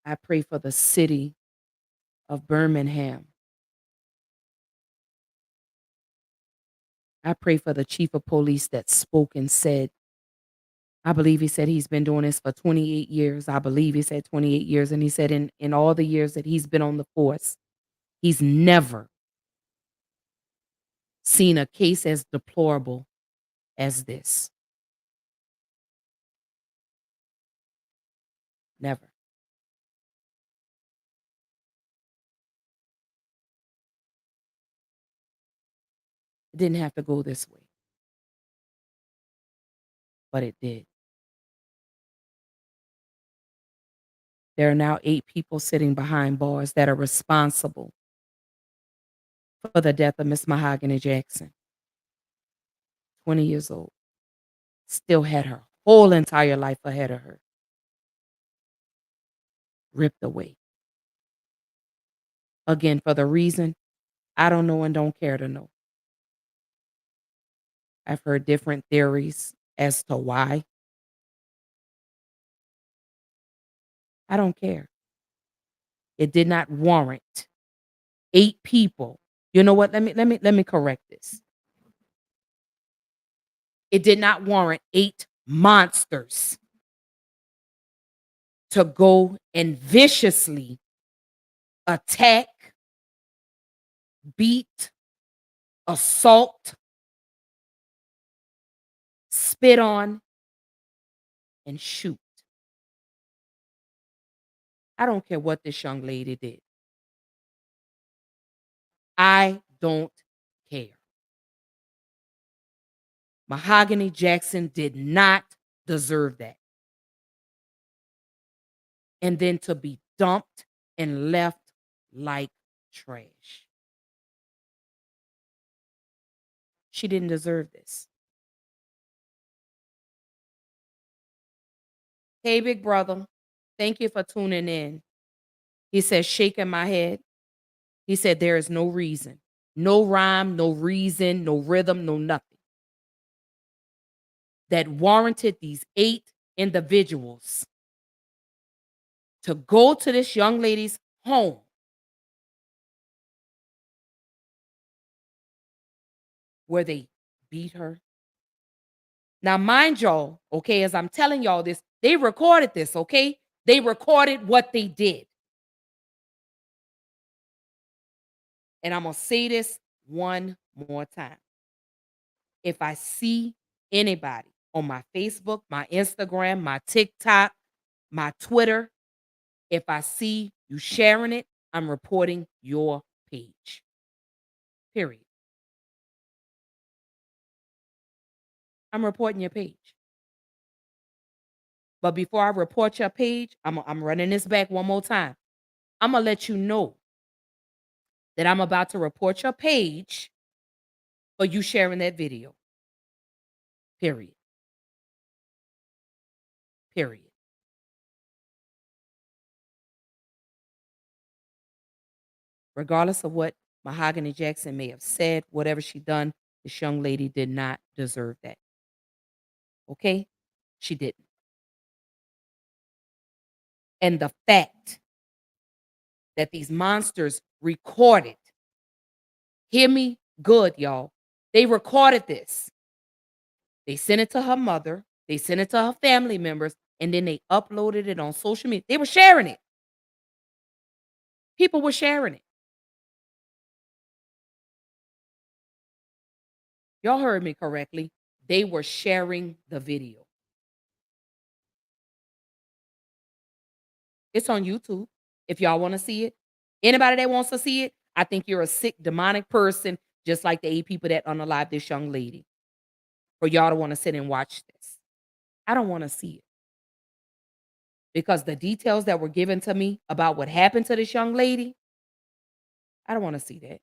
I pray for the city of Birmingham. I pray for the chief of police that spoke and said, I believe he said he's been doing this for 28 years. I believe he said 28 years. And he said in all the years that he's been on the force, he's never seen a case as deplorable as this. Never. It didn't have to go this way, but it did. There are now 8 people sitting behind bars that are responsible for the death of Miss Mahogany Jackson, 20 years old. Still had her whole entire life ahead of her. Ripped away. Again, for the reason I don't know and don't care to know. I've heard different theories as to why. I don't care. It did not warrant 8 people. You know what? Let me correct this. It did not warrant 8 monsters to go and viciously attack, beat, assault, spit on, and shoot. I don't care what this young lady did. I don't care. Mahogany Jackson did not deserve that. And then to be dumped and left like trash. She didn't deserve this. Hey, big brother, thank you for tuning in. He said, shaking my head. He said, there is no reason, no rhyme, no reason, no rhythm, no nothing that warranted these 8 individuals to go to this young lady's home where they beat her. Now, mind y'all, okay, as I'm telling y'all this, they recorded this, okay? They recorded what they did. And I'm going to say this one more time. If I see anybody on my Facebook, my Instagram, my TikTok, my Twitter, if I see you sharing it, I'm reporting your page. Period. I'm reporting your page. But before I report your page, I'm running this back one more time. I'm going to let you know that I'm about to report your page for you sharing that video. Period. Period. Regardless of what Mahogany Jackson may have said, whatever she done, this young lady did not deserve that. Okay? She didn't. And the fact that these monsters recorded, hear me good, y'all. They recorded this. They sent it to her mother. They sent it to her family members. And then they uploaded it on social media. They were sharing it. People were sharing it. Y'all heard me correctly. They were sharing the video. It's on YouTube if y'all want to see it. Anybody that wants to see it, I think you're a sick, demonic person, just like the 8 people that unalived this young lady. For y'all to want to sit and watch this. I don't want to see it. because the details that were given to me about what happened to this young lady, I don't want to see that.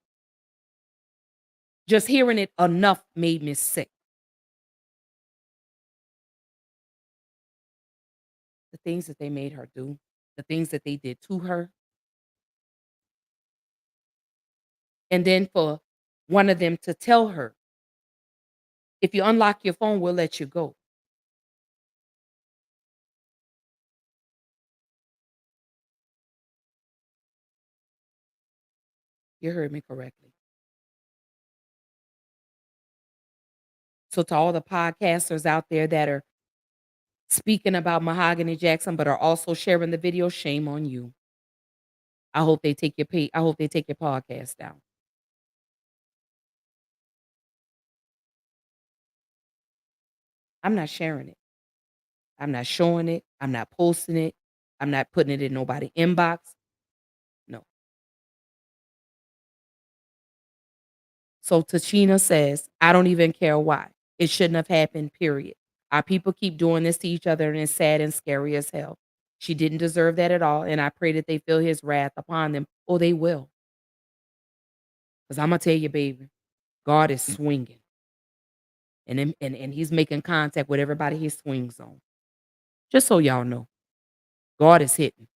Just hearing it enough made me sick. The things that they made her do, the things that they did to her. And then for one of them to tell her, if you unlock your phone, we'll let you go. You heard me correctly. So to all the podcasters out there that are speaking about Mahogany Jackson, but are also sharing the video, shame on you. I hope they take your podcast down. I'm not sharing it. I'm not showing it. I'm not posting it. I'm not putting it in nobody's inbox. No. So Tachina says, I don't even care why. It shouldn't have happened, period. Our people keep doing this to each other and it's sad and scary as hell. She didn't deserve that at all. And I pray that they feel his wrath upon them. Oh, they will. Because I'm going to tell you, baby, God is swinging. And he's making contact with everybody he swings on. Just so y'all know, God is hitting.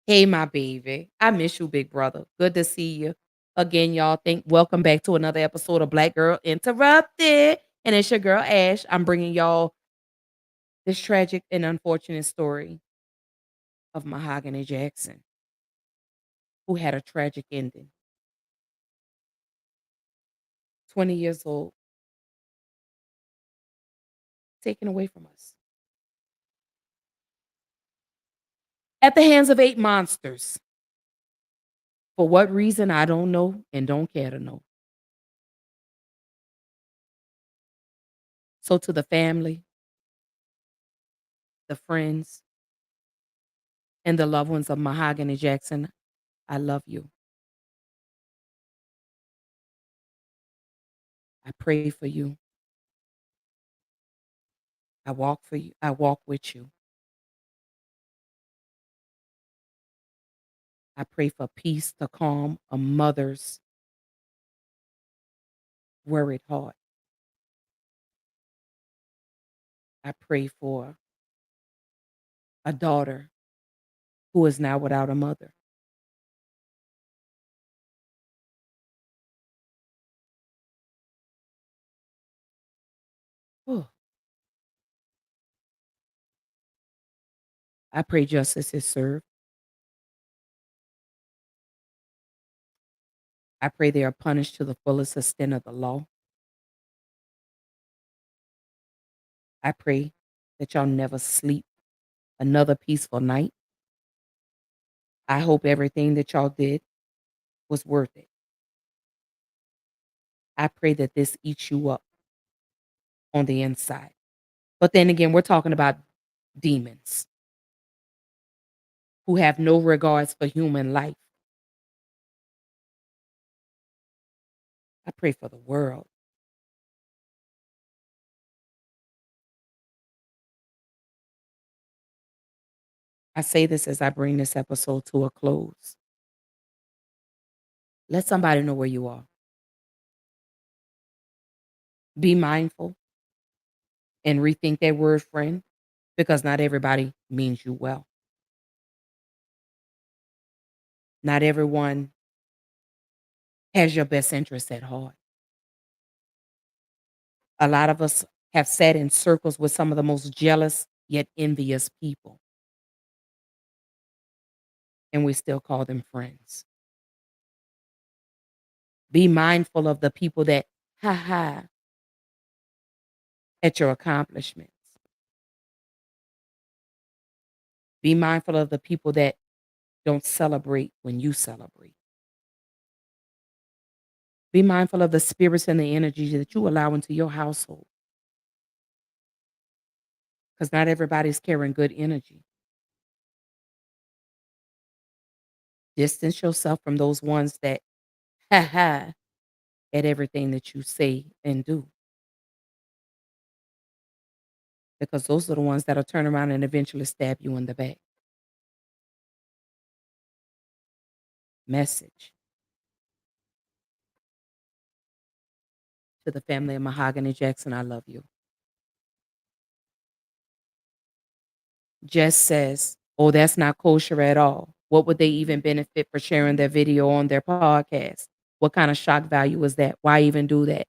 Hey, my baby. I miss you, big brother. Good to see you. Again, y'all, welcome back to another episode of Black Girl Interrupted. And it's your girl, Ash. I'm bringing y'all this tragic and unfortunate story of Mahogany Jackson, who had a tragic ending. 20 years old, taken away from us. At the hands of 8 monsters. For what reason, I don't know and don't care to know. So to the family, the friends, and the loved ones of Mahogany Jackson, I love you. I pray for you. I walk for you. I walk with you. I pray for peace to calm a mother's worried heart. I pray for a daughter who is now without a mother. Oh, I pray justice is served. I pray they are punished to the fullest extent of the law. I pray that y'all never sleep another peaceful night. I hope everything that y'all did was worth it. I pray that this eats you up on the inside. But then again, we're talking about demons who have no regards for human life. I pray for the world. I say this as I bring this episode to a close. Let somebody know where you are. Be mindful and rethink that word friend, because not everybody means you well. Not everyone has your best interest at heart. A lot of us have sat in circles with some of the most jealous yet envious people, and we still call them friends. Be mindful of the people that ha ha at your accomplishments. Be mindful of the people that don't celebrate when you celebrate. Be mindful of the spirits and the energy that you allow into your household, because not everybody's carrying good energy. Distance yourself from those ones that ha ha at everything that you say and do. because those are the ones that'll turn around and eventually stab you in the back. Message to the family of Mahogany Jackson, I love you. Jess says, oh, that's not kosher at all. What would they even benefit for sharing their video on their podcast? What kind of shock value is that? Why even do that?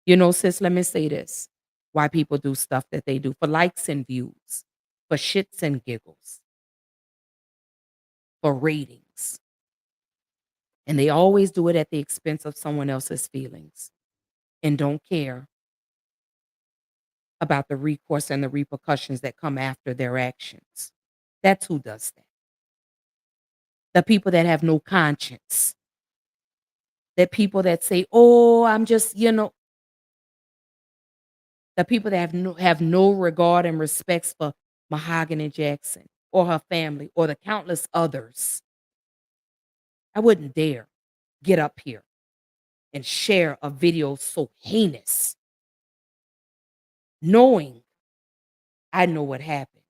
You know, sis, let me say this. Why people do stuff that they do for likes and views, for shits and giggles, for ratings. And they always do it at the expense of someone else's feelings and don't care about the recourse and the repercussions that come after their actions. That's who does that. The people that have no conscience. That people that say, oh, I'm just, the people that have no regard and respects for Mahogany Jackson or her family or the countless others. I wouldn't dare get up here and share a video so heinous, knowing I know what happened,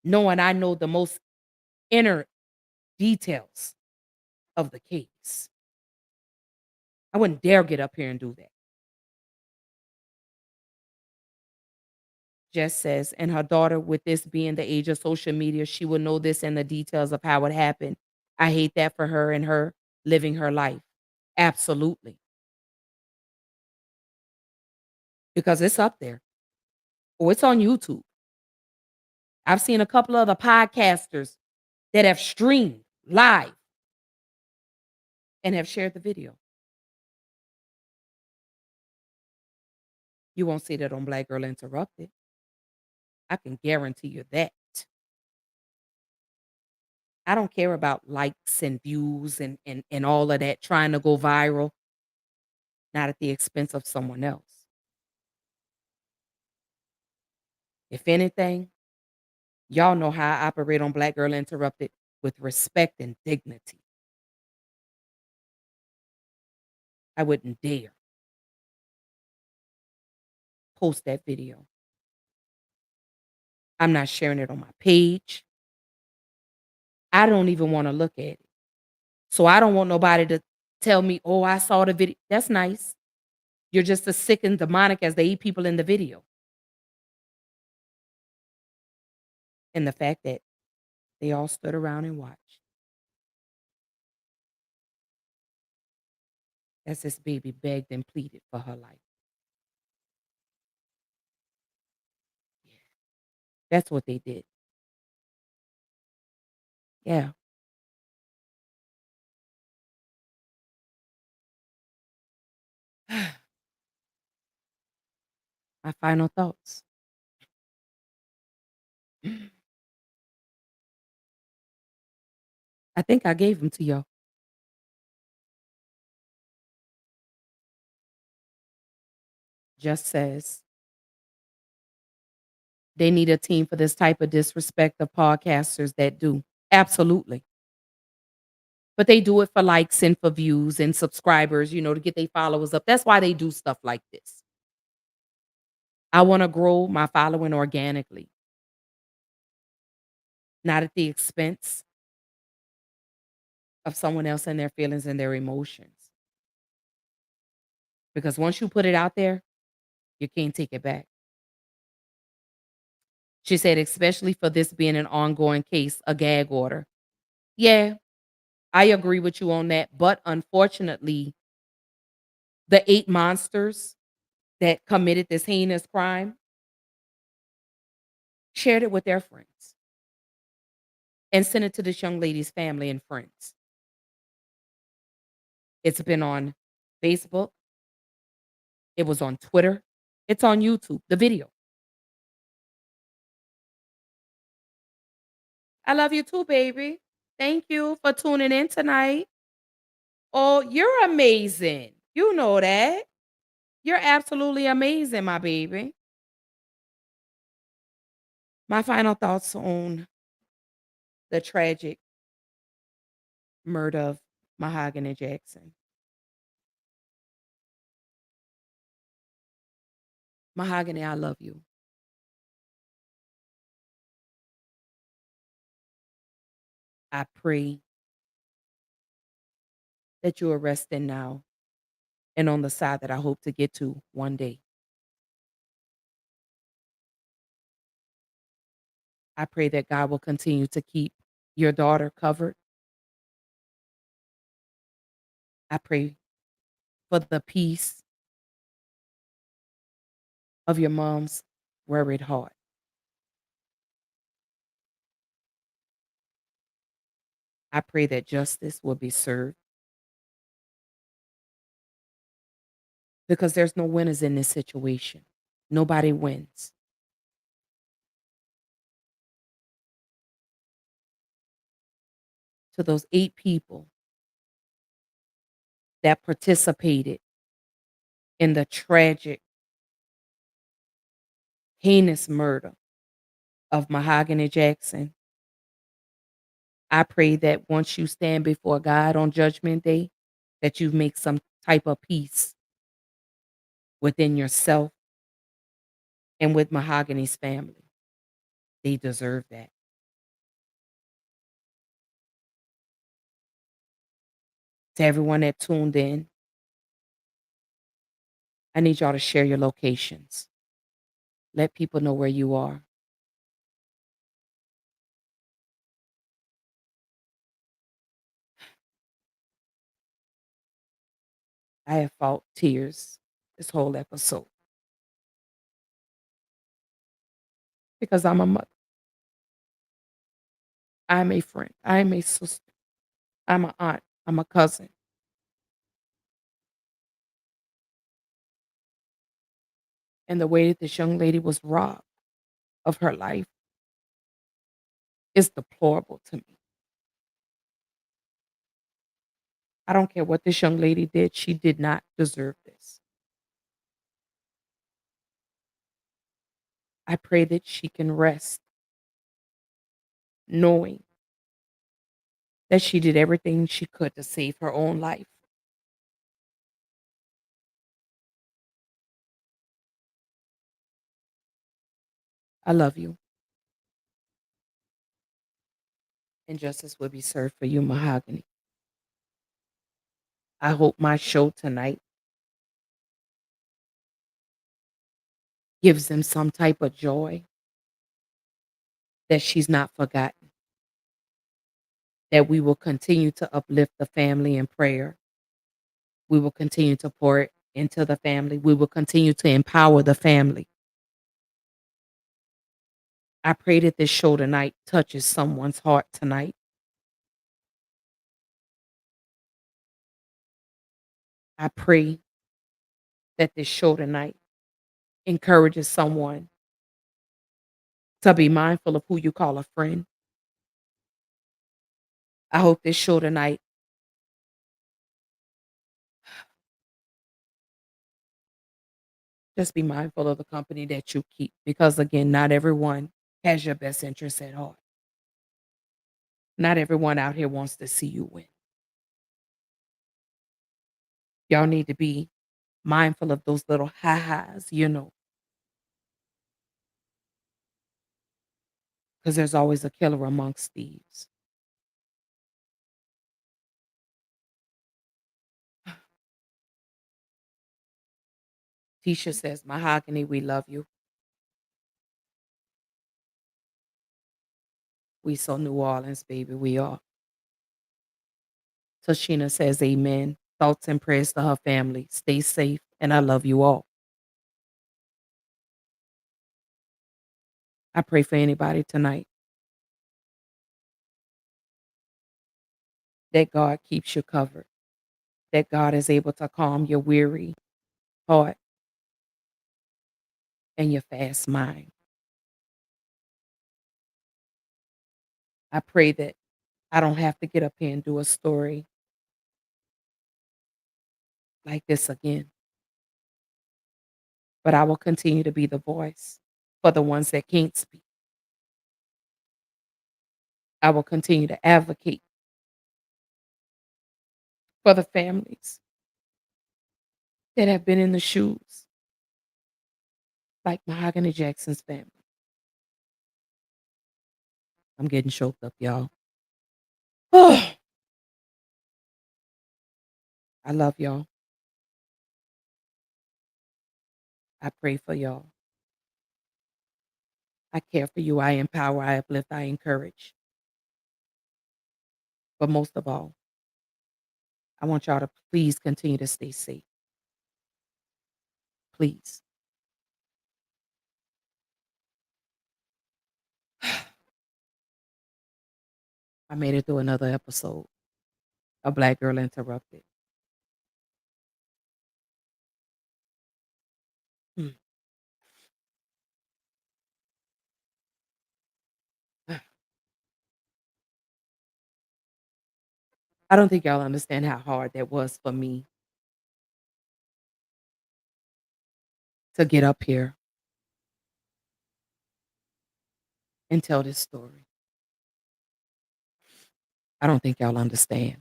knowing I know the most inner details of the case. I wouldn't dare get up here and do that. Jess says, and her daughter, with this being the age of social media, she will know this and the details of how it happened. I hate that for her and her living her life. Absolutely. Because it's up there. Or it's on YouTube. I've seen a couple of other podcasters that have streamed live and have shared the video. You won't see that on Black Girl Interrupted. I can guarantee you that. I don't care about likes and views and all of that trying to go viral, not at the expense of someone else. If anything, y'all know how I operate on Black Girl Interrupted with respect and dignity. I wouldn't dare post that video. I'm not sharing it on my page. I don't even want to look at it. So I don't want nobody to tell me, oh, I saw the video. That's nice. You're just as sick and demonic as the 8 people in the video. And the fact that they all stood around and watched. As this baby begged and pleaded for her life. That's what they did. Yeah. My final thoughts. I think I gave them to y'all. Just says they need a team for this type of disrespect of podcasters that do. Absolutely. But they do it for likes and for views and subscribers, to get their followers up. That's why they do stuff like this. I want to grow my following organically, not at the expense of someone else and their feelings and their emotions. Because once you put it out there, you can't take it back. She said, especially for this being an ongoing case, a gag order. Yeah, I agree with you on that. But unfortunately, the 8 monsters that committed this heinous crime shared it with their friends and sent it to this young lady's family and friends. It's been on Facebook. It was on Twitter. It's on YouTube, the video. I love you too, baby. Thank you for tuning in tonight. Oh, you're amazing. You know that. You're absolutely amazing, my baby. My final thoughts on the tragic murder of Mahogany Jackson. Mahogany, I love you. I pray that you are resting now and on the side that I hope to get to one day. I pray that God will continue to keep your daughter covered. I pray for the peace of your mom's worried heart. I pray that justice will be served because there's no winners in this situation. Nobody wins. To those 8 people that participated in the tragic, heinous murder of Mahogany Jackson, I pray that once you stand before God on Judgment Day, that you make some type of peace within yourself and with Mahogany's family. They deserve that. To everyone that tuned in, I need y'all to share your locations. Let people know where you are. I have fought tears this whole episode because I'm a mother. I'm a friend. I'm a sister. I'm an aunt. I'm a cousin. And the way that this young lady was robbed of her life is deplorable to me. I don't care what this young lady did. She did not deserve this. I pray that she can rest knowing that she did everything she could to save her own life. I love you. And justice will be served for you, Mahogany. I hope my show tonight gives them some type of joy that she's not forgotten, that we will continue to uplift the family in prayer. We will continue to pour it into the family. We will continue to empower the family. I pray that this show tonight touches someone's heart tonight. I pray that this show tonight encourages someone to be mindful of who you call a friend. I hope this show tonight just be mindful of the company that you keep because, again, not everyone has your best interest at heart. Not everyone out here wants to see you win. Y'all need to be mindful of those little ha-has, because there's always a killer amongst thieves. Tisha says, Mahogany, we love you. We so New Orleans, baby, we are. Tashina says, amen. Thoughts and prayers to her family. Stay safe, and I love you all. I pray for anybody tonight that God keeps you covered, that God is able to calm your weary heart and your fast mind. I pray that I don't have to get up here and do a story like this again, but I will continue to be the voice for the ones that can't speak. I will continue to advocate for the families that have been in the shoes, like Mahogany Jackson's family. I'm getting choked up, y'all. I love y'all. I pray for y'all. I care for you. I empower, I uplift, I encourage. But most of all, I want y'all to please continue to stay safe. Please. I made it through another episode of Black Girl Interrupted. Mm. I don't think y'all understand how hard that was for me to get up here and tell this story. I don't think y'all understand.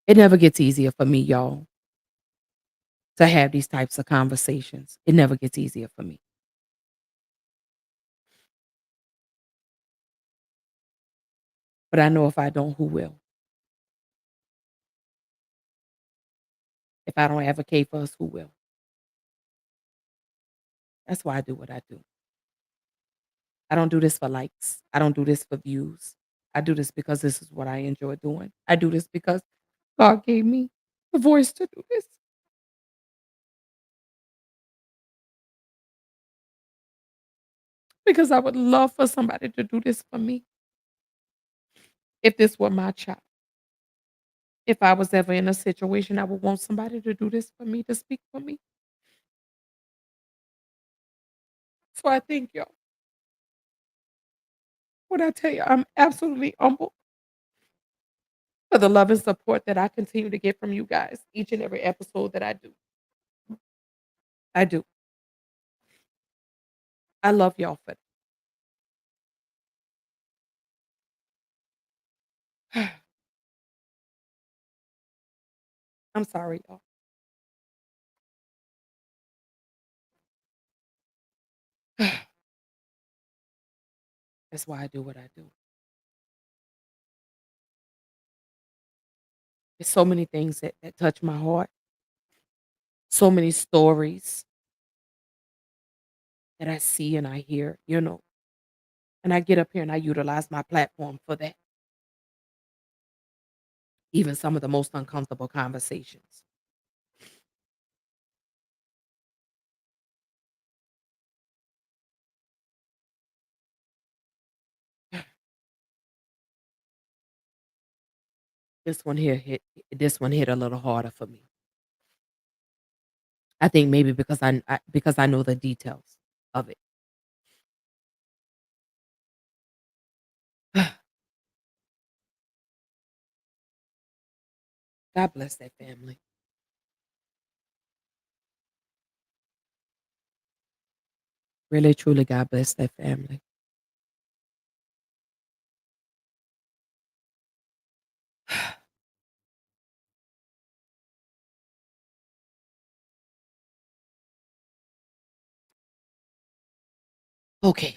It never gets easier for me, y'all, to have these types of conversations. It never gets easier for me. But I know if I don't, who will? If I don't advocate for us, who will? That's why I do what I do. I don't do this for likes. I don't do this for views. I do this because this is what I enjoy doing. I do this because God gave me the voice to do this. Because I would love for somebody to do this for me if this were my child. If I was ever in a situation, I would want somebody to do this for me, to speak for me. So I thank y'all. When I tell you, I'm absolutely humbled for the love and support that I continue to get from you guys each and every episode that I do. I do. I love y'all for that. I'm sorry, y'all. That's why I do what I do. There's so many things that touch my heart, so many stories that I see and I hear, and I get up here and I utilize my platform for that. Even some of the most uncomfortable conversations. This one hit a little harder for me. I think maybe because I know the details of it. God bless that family. Really, truly, God bless that family. Okay.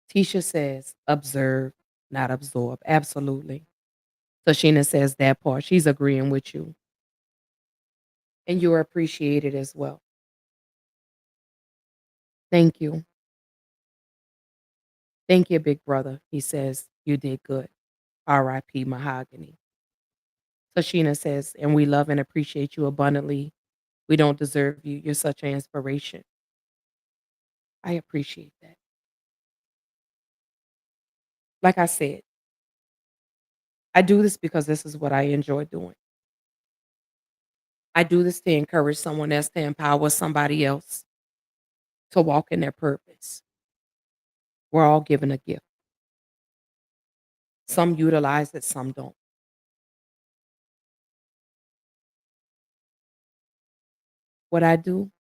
Tisha says, observe, not absorb. Absolutely. Tashina says that part. She's agreeing with you. And you're appreciated as well. Thank you. Thank you, big brother. He says, you did good. R.I.P. Mahogany. Tashina says, and we love and appreciate you abundantly. We don't deserve you. You're such an inspiration. I appreciate that. Like I said, I do this because this is what I enjoy doing. I do this to encourage someone else, to empower somebody else to walk in their purpose. We're all given a gift. Some utilize it, some don't. What I do,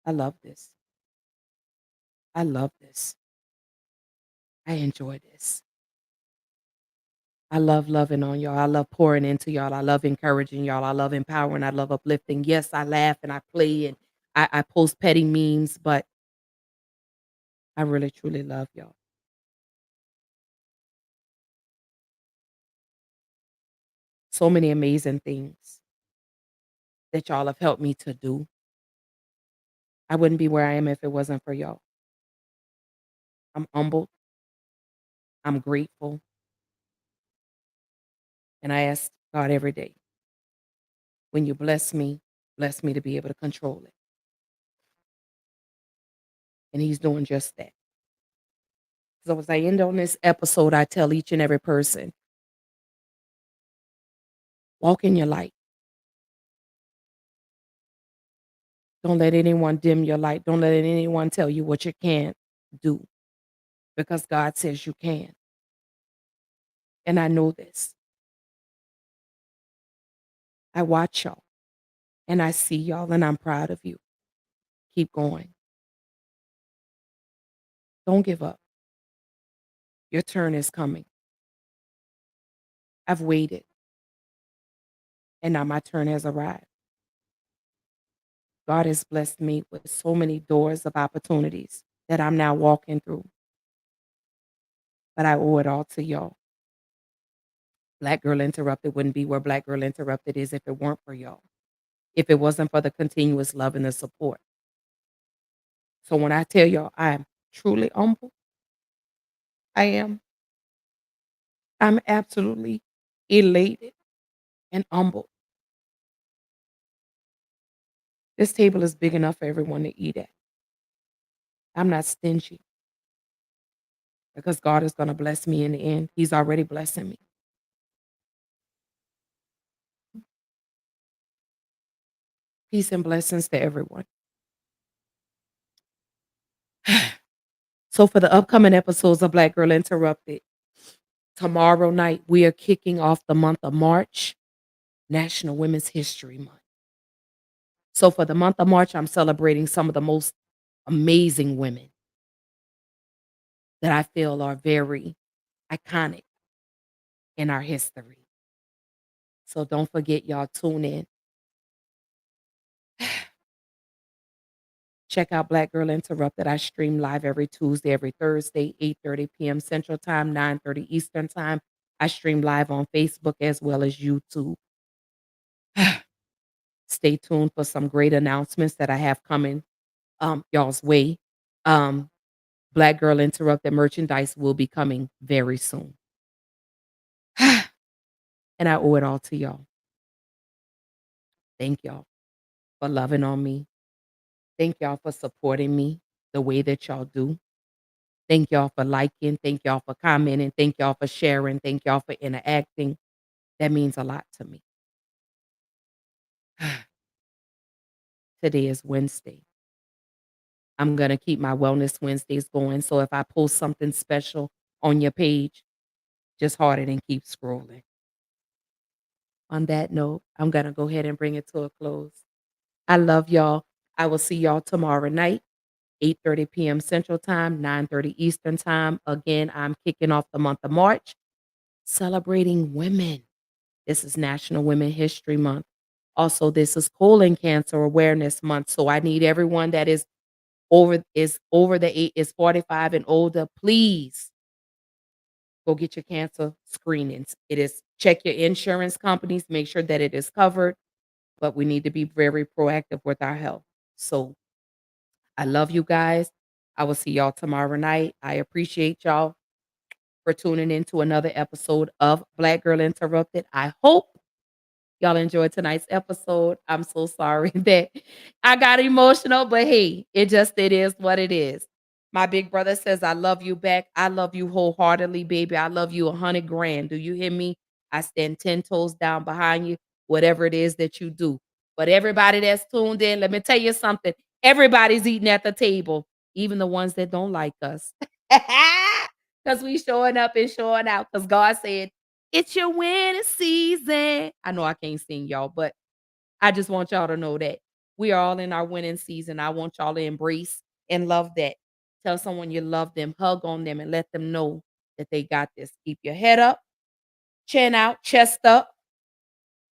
I love this. I love this. I enjoy this. I love loving on y'all. I love pouring into y'all. I love encouraging y'all. I love empowering. I love uplifting. Yes, I laugh and I play and I post petty memes, but I really truly love y'all. So many amazing things that y'all have helped me to do. I wouldn't be where I am if it wasn't for y'all. I'm humbled. I'm grateful. And I ask God every day, when you bless me to be able to control it. And He's doing just that. So as I end on this episode, I tell each and every person, walk in your light. Don't let anyone dim your light. Don't let anyone tell you what you can't do because God says you can. And I know this. I watch y'all and I see y'all and I'm proud of you. Keep going. Don't give up. Your turn is coming. I've waited and now my turn has arrived. God has blessed me with so many doors of opportunities that I'm now walking through. But I owe it all to y'all. Black Girl Interrupted wouldn't be where Black Girl Interrupted is if it weren't for y'all. If it wasn't for the continuous love and the support. So when I tell y'all I'm truly humble, I am. I'm absolutely elated and humbled. This table is big enough for everyone to eat at. I'm not stingy because God is going to bless me in the end. He's already blessing me. Peace and blessings to everyone. So for the upcoming episodes of Black Girl Interrupted, tomorrow night we are kicking off the month of March, National Women's History Month. So for the month of March, I'm celebrating some of the most amazing women that I feel are very iconic in our history. So don't forget, y'all, tune in. Check out Black Girl Interrupted. I stream live every Tuesday, every Thursday, 8:30 p.m. Central Time, 9:30 Eastern Time. I stream live on Facebook as well as YouTube. Stay tuned for some great announcements that I have coming y'all's way. Um, Black Girl Interrupted merchandise will be coming very soon. And I owe it all to y'all. Thank y'all for loving on me. Thank y'all for supporting me the way that y'all do. Thank y'all for liking. Thank y'all for commenting. Thank y'all for sharing. Thank y'all for interacting. That means a lot to me. Today is Wednesday. I'm going to keep my Wellness Wednesdays going. So if I post something special on your page, just heart it and keep scrolling. On that note, I'm going to go ahead and bring it to a close. I love y'all. I will see y'all tomorrow night, 8:30 p.m. Central Time, 9:30 Eastern Time. Again, I'm kicking off the month of March, celebrating women. This is National Women History Month. Also, this is Colon Cancer Awareness Month. So I need everyone that over the eight is 45 and older, please go get your cancer screenings. It is check your insurance companies, make sure that it is covered, but we need to be very proactive with our health. So I love you guys. I will see y'all tomorrow night. I appreciate y'all for tuning in to another episode of Black Girl Interrupted. I hope y'all enjoyed tonight's episode. I'm so sorry that I got emotional, but hey, it is what it is. My big brother says, I love you back. I love you wholeheartedly, baby. I love you 100 grand. Do you hear me? I stand 10 toes down behind you, whatever it is that you do. But everybody that's tuned in, let me tell you something. Everybody's eating at the table, even the ones that don't like us. Because we showing up and showing out. Because God said, it's your winning season. I know I can't sing, y'all, but I just want y'all to know that we are all in our winning season. I want y'all to embrace and love that. Tell someone you love them, hug on them, and let them know that they got this. Keep your head up, Chin out, chest up.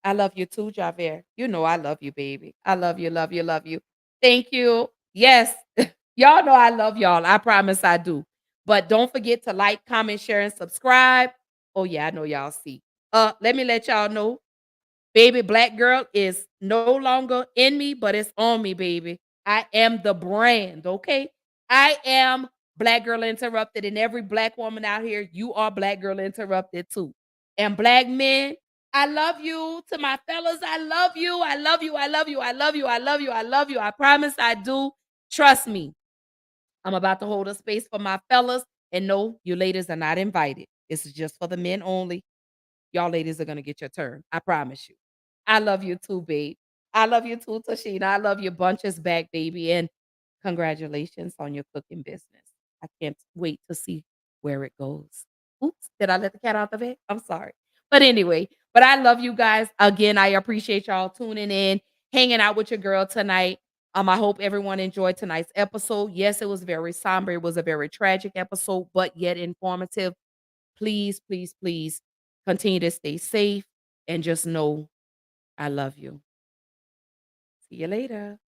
I love you too, Javert. You know I love you, baby. I love you, love you, love you. Thank you. Yes, y'all know I love y'all. I promise I do. But don't forget to like, comment, share, and subscribe. Oh yeah, I know y'all see. Let me let y'all know. Baby Black Girl is no longer in me, but it's on me, baby. I am the brand, okay? I am Black Girl Interrupted, and every black woman out here, you are Black Girl Interrupted too. And black men, I love you. To my fellas, I love you. I love you. I love you. I love you. I love you. I love you. I promise I do. Trust me. I'm about to hold a space for my fellas. And no, you ladies are not invited. This is just for the men only. Y'all ladies are gonna get your turn. I promise you. I love you too, babe. I love you too, Tashina. I love your bunches back, baby. And congratulations on your cooking business. I can't wait to see where it goes. Oops, did I let the cat out the bag? I'm sorry. But anyway, but I love you guys. Again, I appreciate y'all tuning in, hanging out with your girl tonight. I hope everyone enjoyed tonight's episode. Yes, it was very somber. It was a very tragic episode, but yet informative. Please, please, please continue to stay safe and just know I love you. See you later.